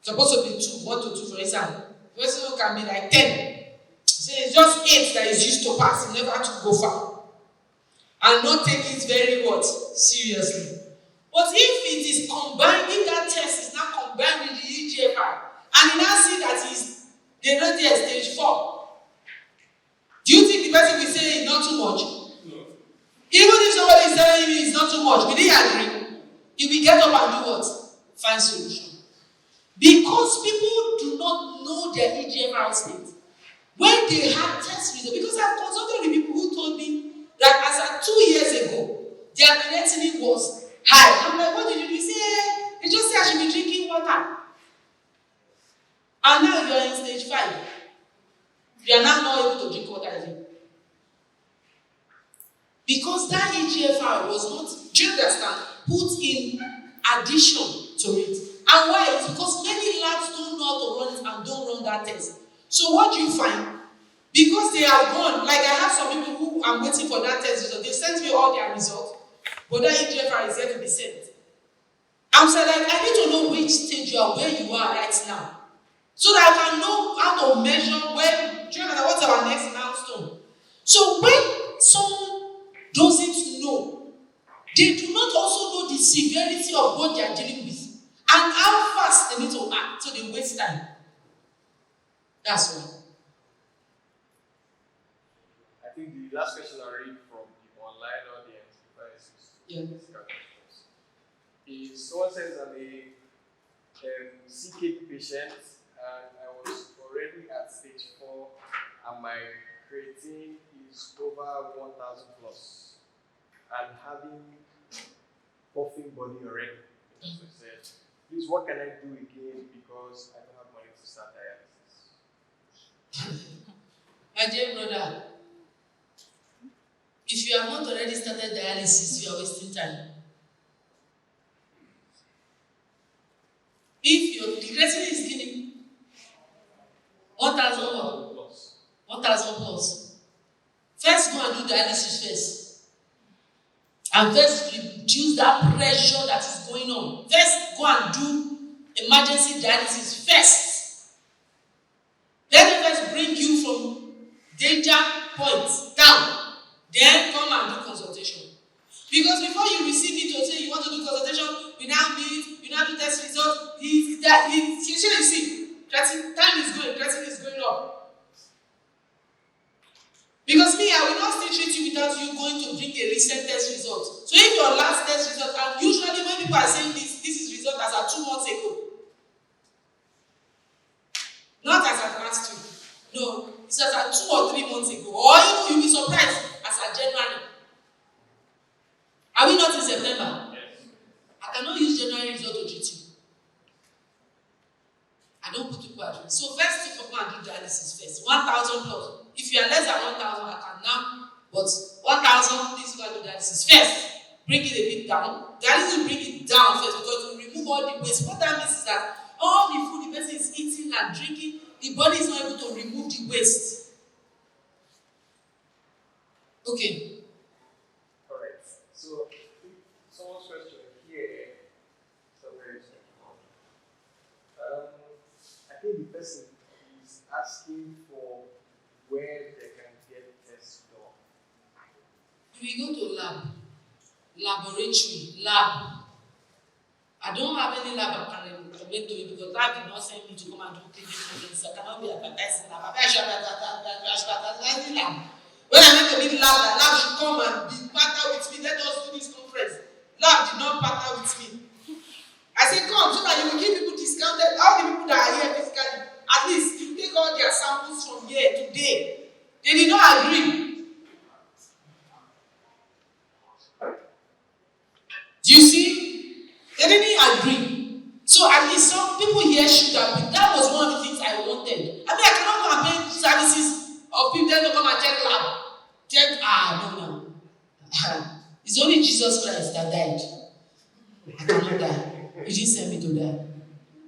supposed to be 1 to 2, for example. The person can be like 10. Say it's just 8 that is used to pass, you never have to go far. And not take it very seriously. But if it is combined, if that test is not combined with the EGFR, and you now see that they rate it at stage 4, do you think the person will say it's not too much? No. Even if somebody is telling you it's not too much, will he agree? He will get up and do what? Find solution. Because people do not know their EGFR state. When they had test results, because I've consulted with people who told me that as at 2 years ago, their creatinine was high. I'm like, what did you do? They just say I should be drinking water. And now you are in stage 5. You are now not able to drink water again. Because that EGFR was not, do you understand, put in addition to it. And why? It's because many labs don't know how to run it and don't run that test. So what do you find? Because they are gone, like I have some people who I'm waiting for that test result. They sent me all their results, but that EGFR is yet to be sent. I'm saying, like, I need to know which stage you are, where you are right now, so that I can know how to measure when, do you know what's our next milestone? So when someone doesn't know, they do not also know the severity of what they are dealing with and how fast they need to act, so they waste time. That's why. I think the last question I read from the online audience before I is someone says I'm a CKD patient and I was already at stage 4 and my creatine is over 1,000 plus and having puffing body already. That's what I said. Please, what can I do again because I don't have money to start dialysis? My dear brother, if you have not already started dialysis, you are wasting time. If your creatinine is killing 1,000 plus. 1,000 plus, first go and do dialysis first. And first reduce that pressure that is going on. First, go and do emergency dialysis first. Let them first bring you from danger point down. Then come and do consultation. Because before you receive it or say you want to do consultation, you now meet, you now do test result. You see, time is going up. Because me, I will not still treat you without you going to bring a recent test result. So if your last test result, and usually when people are saying this is result as at 2 months ago. Not as at last week. No, it's as at 2 or 3 months ago. Or you'll be surprised as at January. Are we not in September? Yes. I cannot use January result to treat you. I don't put people at risk. So first thing for go and do dialysis first. 1,000 plus. If you are less than 1,000, I can now. But 1,000, please go and do dialysis first. Bring it a bit down. Dialysis will bring it down first because it will remove all the waste. What that means is that all the food the person is eating and drinking, the body is not able to remove the waste. Okay. Alright. So someone's question here. So very simple. I think the person is asking for where they can get tests done. We go to laboratory, lab. I don't have any lab I can recommend to you because lab did not send me to come and do clinical things. I cannot be advertising lab. I should advertising lab. When I went to meet lab, the lab should come and be partner with me. Let us do this conference. Lab did not partner with me. I said, come so that you will give people discounted. All the people that are here physically, at least you take all their samples from here today. They did not agree. Do you see? They didn't agree. So at least some people here should have been. That was one of the things I wanted. I mean, I cannot go and pay services of people to come and check lab. No. It's only Jesus Christ that died. I cannot die. He didn't send me to die.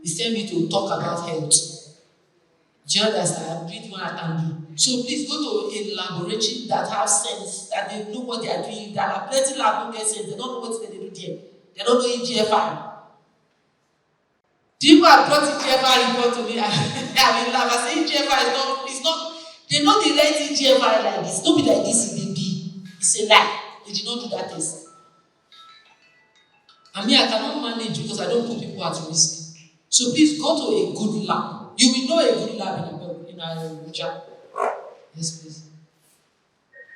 He sent me to talk about health. Do you understand? I'm doing what I can do. So please go to a laboratory that has sense, that they know what they are doing. There are plenty of labs who get sense. They don't know what they do there. They don't know EGFR. People have brought EGFR report to me. I mean, I say EGFR is not. They know they write EGFR like this. Don't be like this in the B. It's a lie. They did not do that test. I mean, I cannot manage because I don't put people at risk. So please go to a good lab. You will know a good lab in Abuja. Yes, please.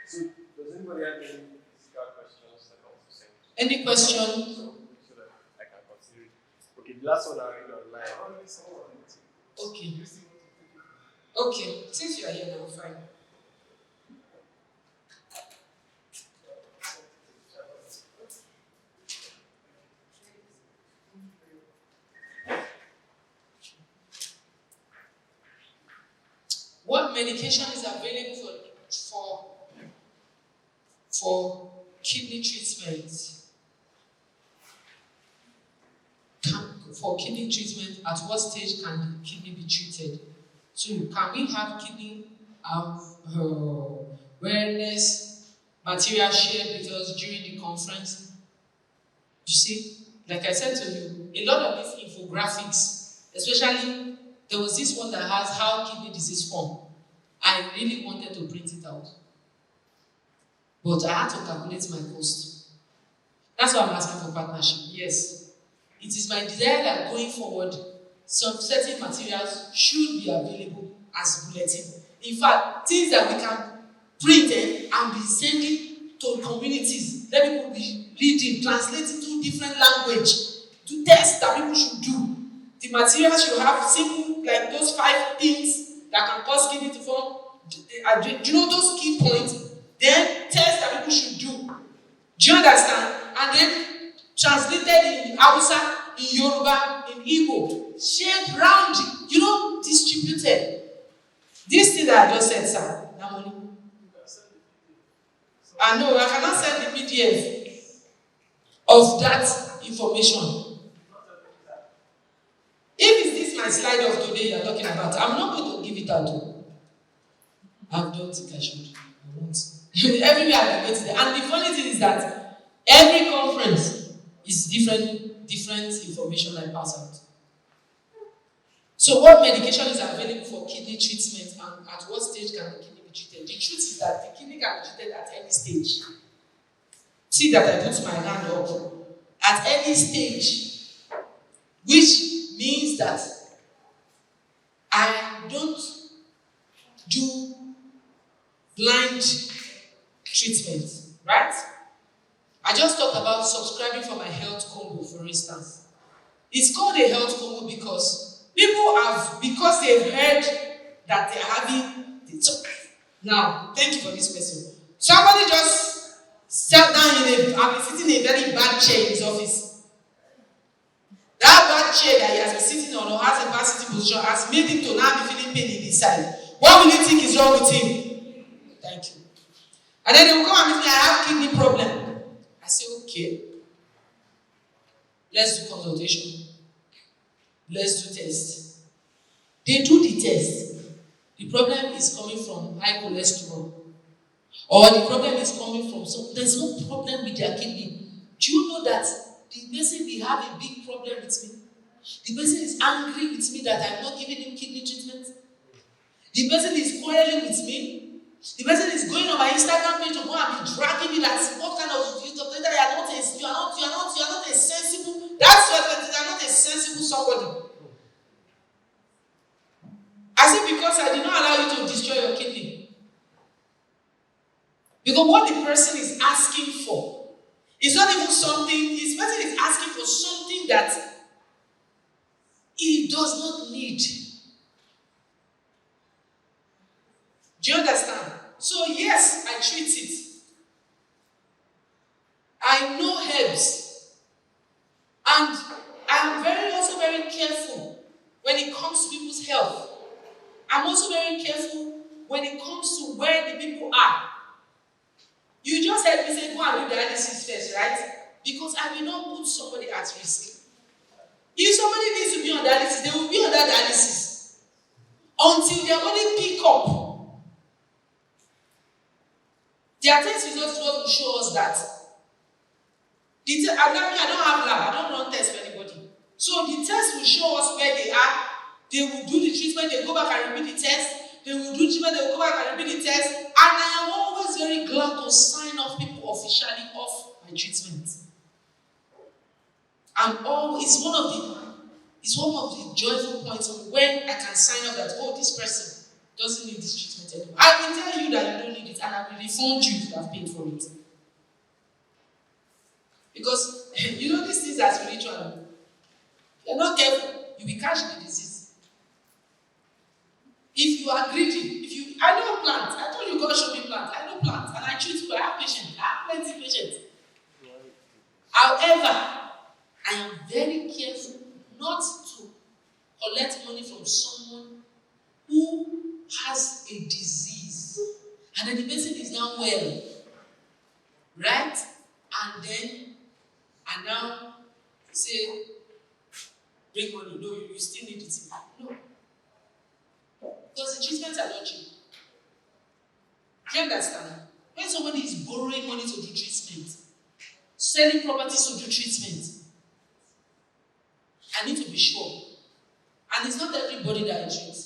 So, does anybody have any physical questions that I want to send? Any question? So that I can consider it. Okay, the last one I read online. Okay. Okay, since you are here now, fine. What medication is available for kidney treatment? For kidney treatment, at what stage can the kidney be treated? So, can we have kidney awareness material shared with us during the conference? You see, like I said to you, a lot of these infographics, especially there was this one that has how kidney disease form. I really wanted to print it out. But I had to calculate my cost. That's why I'm asking for partnership. Yes. It is my desire that going forward, some certain materials should be available as bulletin. In fact, things that we can print and be sending to communities. Let people be reading, translating to different language, to tests that people should do. The materials should have simple, like those 5 things that can cause kidney to form. Do you know those key points? Then tests that people should do. Do you understand? And then translated in Hausa, in Yoruba, in Igbo, shared round, distributed. This thing that I just said, sir, Namoni. I know, I cannot send the PDF of that information. If it's this my slide of today you're talking about, I'm not going to give it out. I don't think I should. I won't. Everywhere I've been waiting there. And the funny thing is that every conference, It's different information I pass out. So what medication is available for kidney treatment and at what stage can the kidney be treated? The truth is that the kidney can be treated at any stage. See that I put my hand up. At any stage, which means that I don't do blind treatment, right? I just talked about subscribing for my health combo, for instance. It's called a health combo because because they've heard that they're having the talk. Now, thank you for this question. Somebody just sat down I've been sitting in a very bad chair in his office. That bad chair that he has been sitting on or has a bad sitting position has made him to now be feeling pain in his side. What will you think is wrong with him? Thank you. And then they will come and meet me, I have kidney problem. I say, okay. Let's do consultation. Let's do test. They do the test. The problem is coming from high cholesterol. Or the problem is coming from there's no problem with their kidney. Do you know that the person will have a big problem with me? The person is angry with me that I'm not giving him kidney treatment. The person is quarreling with me. The person is going on my Instagram page to go and be dragging me that what kind of you are not a sensible. That's what you are not a sensible somebody. I said because I did not allow you to destroy your kidney. Because what the person is asking for is not even something, this person is asking for something that he does not need. Do you understand? So yes, I treat it. I know herbs. And I'm also very careful when it comes to people's health. I'm also very careful when it comes to where the people are. You just heard me say, go and do dialysis first, right? Because I will not put somebody at risk. If somebody needs to be on dialysis, they will be on that dialysis until their body pick up. Their test results will show us that. I don't have lab, I don't run tests for anybody. So the test will show us where they are. They will do the treatment, they go back and repeat the test. They will do treatment, they will go back and repeat the test. And I am always very glad to sign off people officially off my treatment. It's one of the joyful points of when I can sign off that, this person doesn't need this treatment anymore. I will tell you that you don't need it and I will refund you if you have paid for it. Because, these things are spiritual. If you're not careful, you will catch the disease. If you are greedy, I know plants. I told you God showed me plants. I know plants and I treat people. I have patients. I have plenty of patients. However, I am very careful not to collect money from someone who has a disease. And then the person is now well. Right? And then I now say, bring money. No, you still need it. No. Because the treatments are not cheap. Do you understand? When somebody is borrowing money to do treatment, selling properties to do treatment, I need to be sure. And it's not everybody that I treat.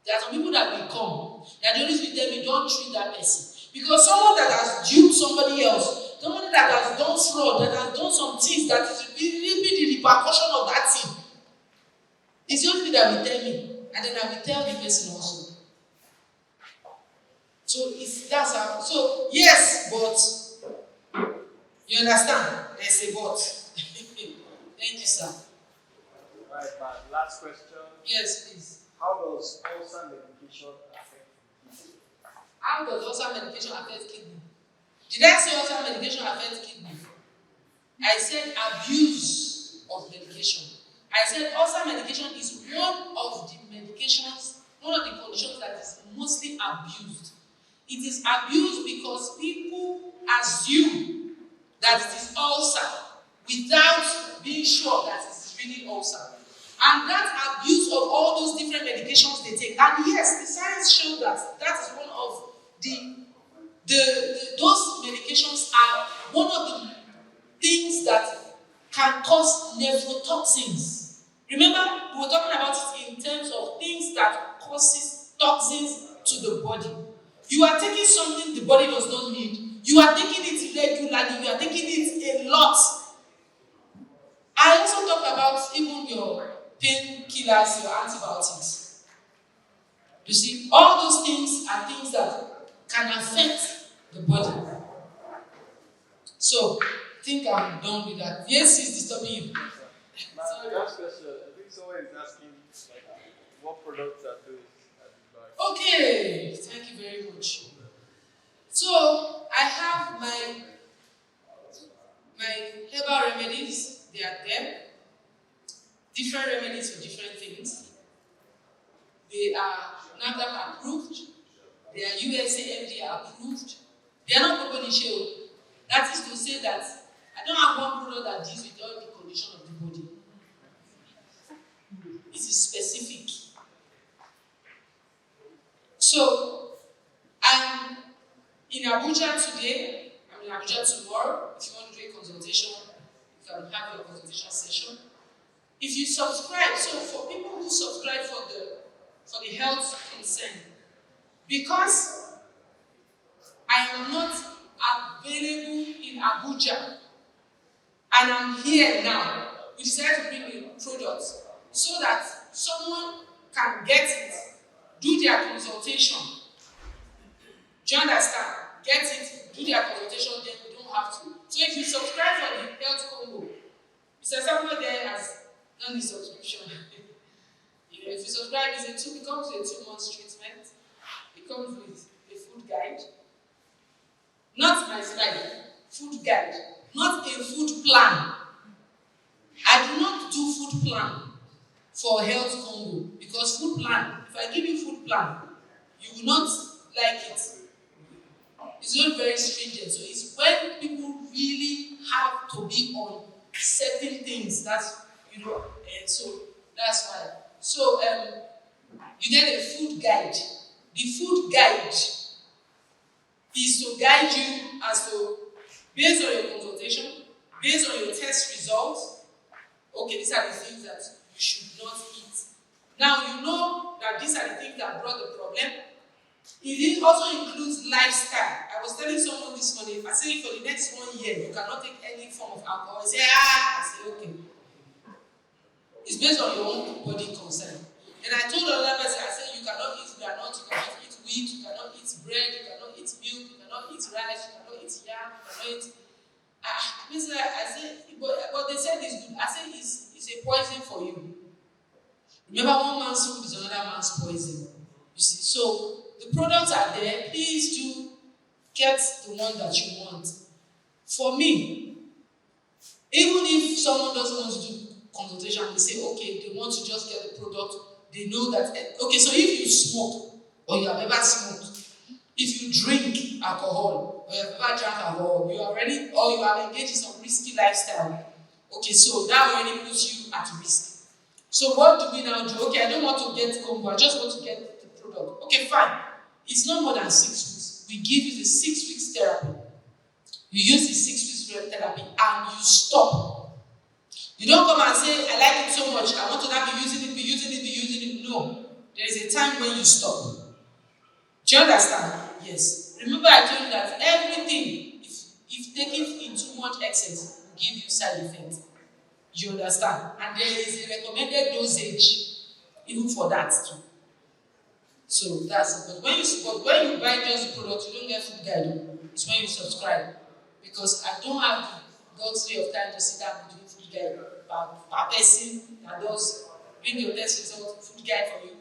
There are some people that will come, that they always will tell me, don't treat that person. Because someone that has duped somebody else, somebody that has done fraud, that has done some things that is really the repercussion of that thing, it's the only thing that will tell me. And then I will tell the person also. So yes, but you understand? There's a but. Thank you, sir. Right, but last question. Yes, please. How does ulcer medication affect kidney? How does ulcer medication affect kidney? Did I say ulcer medication affects kidney? I said abuse of medication. I said ulcer medication is one of the conditions that is mostly abused. It is abused because people assume that it is ulcer without being sure that it is really ulcer. And that abuse of all those different medications they take. And yes, the science showed that is one of those medications are one of the things that can cause nephrotoxins. Remember, we were talking about it in terms of things that causes toxins to the body. You are taking something the body does not need. You are taking it regularly. You are taking it a lot. I also talk about even your painkillers, your antibiotics. You see, all those things are things that can affect the body. So, I think I'm done with that. Yes, it's disturbing you. My last question, I think someone is asking, what products are those that you buy? Okay, thank you very much. So, I have my herbal remedies. They are there. Different remedies for different things. They are NAFDAC approved. They are USA FDA approved. They are not Boboni Sheo. That is to say that I don't have one product that deals with all the condition of the body. It is specific. So, I'm in Abuja today. I'm in Abuja tomorrow. If you want to do a consultation, you can have your consultation session. If you subscribe, so for people who subscribe for the health concern, because I am not available in Abuja, and I'm here now, we decided to bring a product so that someone can get it, do their consultation. Do you understand? Get it, do their consultation, then we don't have to. So if you subscribe for the health combo, Mr. Samuel there has done the subscription. If you subscribe, it comes with a 2-month treatment. It comes with a food guide. Not my slide, food guide. Not a food plan. I do not do food plan for health combo because food plan, if I give you food plan, you will not like it. It's not very stringent. So it's when people really have to be on certain things that, and so that's why. So you get a food guide. The food guide is to guide you as to, based on your consultation, based on your test results, okay, these are the things that you should not eat. Now you know that these are the things that brought the problem. It also includes lifestyle. I was telling someone this morning, if I say for the next 1 year you cannot take any form of alcohol, I say, I say, okay. It's based on your own body concern. And I told another person, I said, you cannot eat granite, you cannot eat wheat, you cannot eat bread, you cannot eat milk, you cannot eat rice, you cannot eat yam, you cannot eat. I said, but they said it's good. I said, it's a poison for you. Remember, one man's food is another man's poison. You see, so the products are there. Please do get the one that you want. For me, even if someone doesn't want to do consultation, they say, okay, they want to just get the product, they know that, okay, so if you smoke, or you have ever smoked, if you drink alcohol, or you have ever drank alcohol, you have engaged in some risky lifestyle, okay, so that already puts you at risk. So what do we now do? Okay, I don't want to get combo, I just want to get the product. Okay, fine. It's no more than 6 weeks. We give you the 6 weeks therapy. You use the 6 weeks therapy and you stop. You don't come and say, I like it so much, I want to now be using it. No. There is a time when you stop. Do you understand? Yes. Remember I told you that everything, if taken in too much excess, will give you side effects. You understand? And there is a recommended dosage even for that too. So that's it. But when you buy just the product, you don't get food guide. It's when you subscribe. Because I don't have the luxury of time to sit down and do food guide per person that does bring your test result, food guide for you.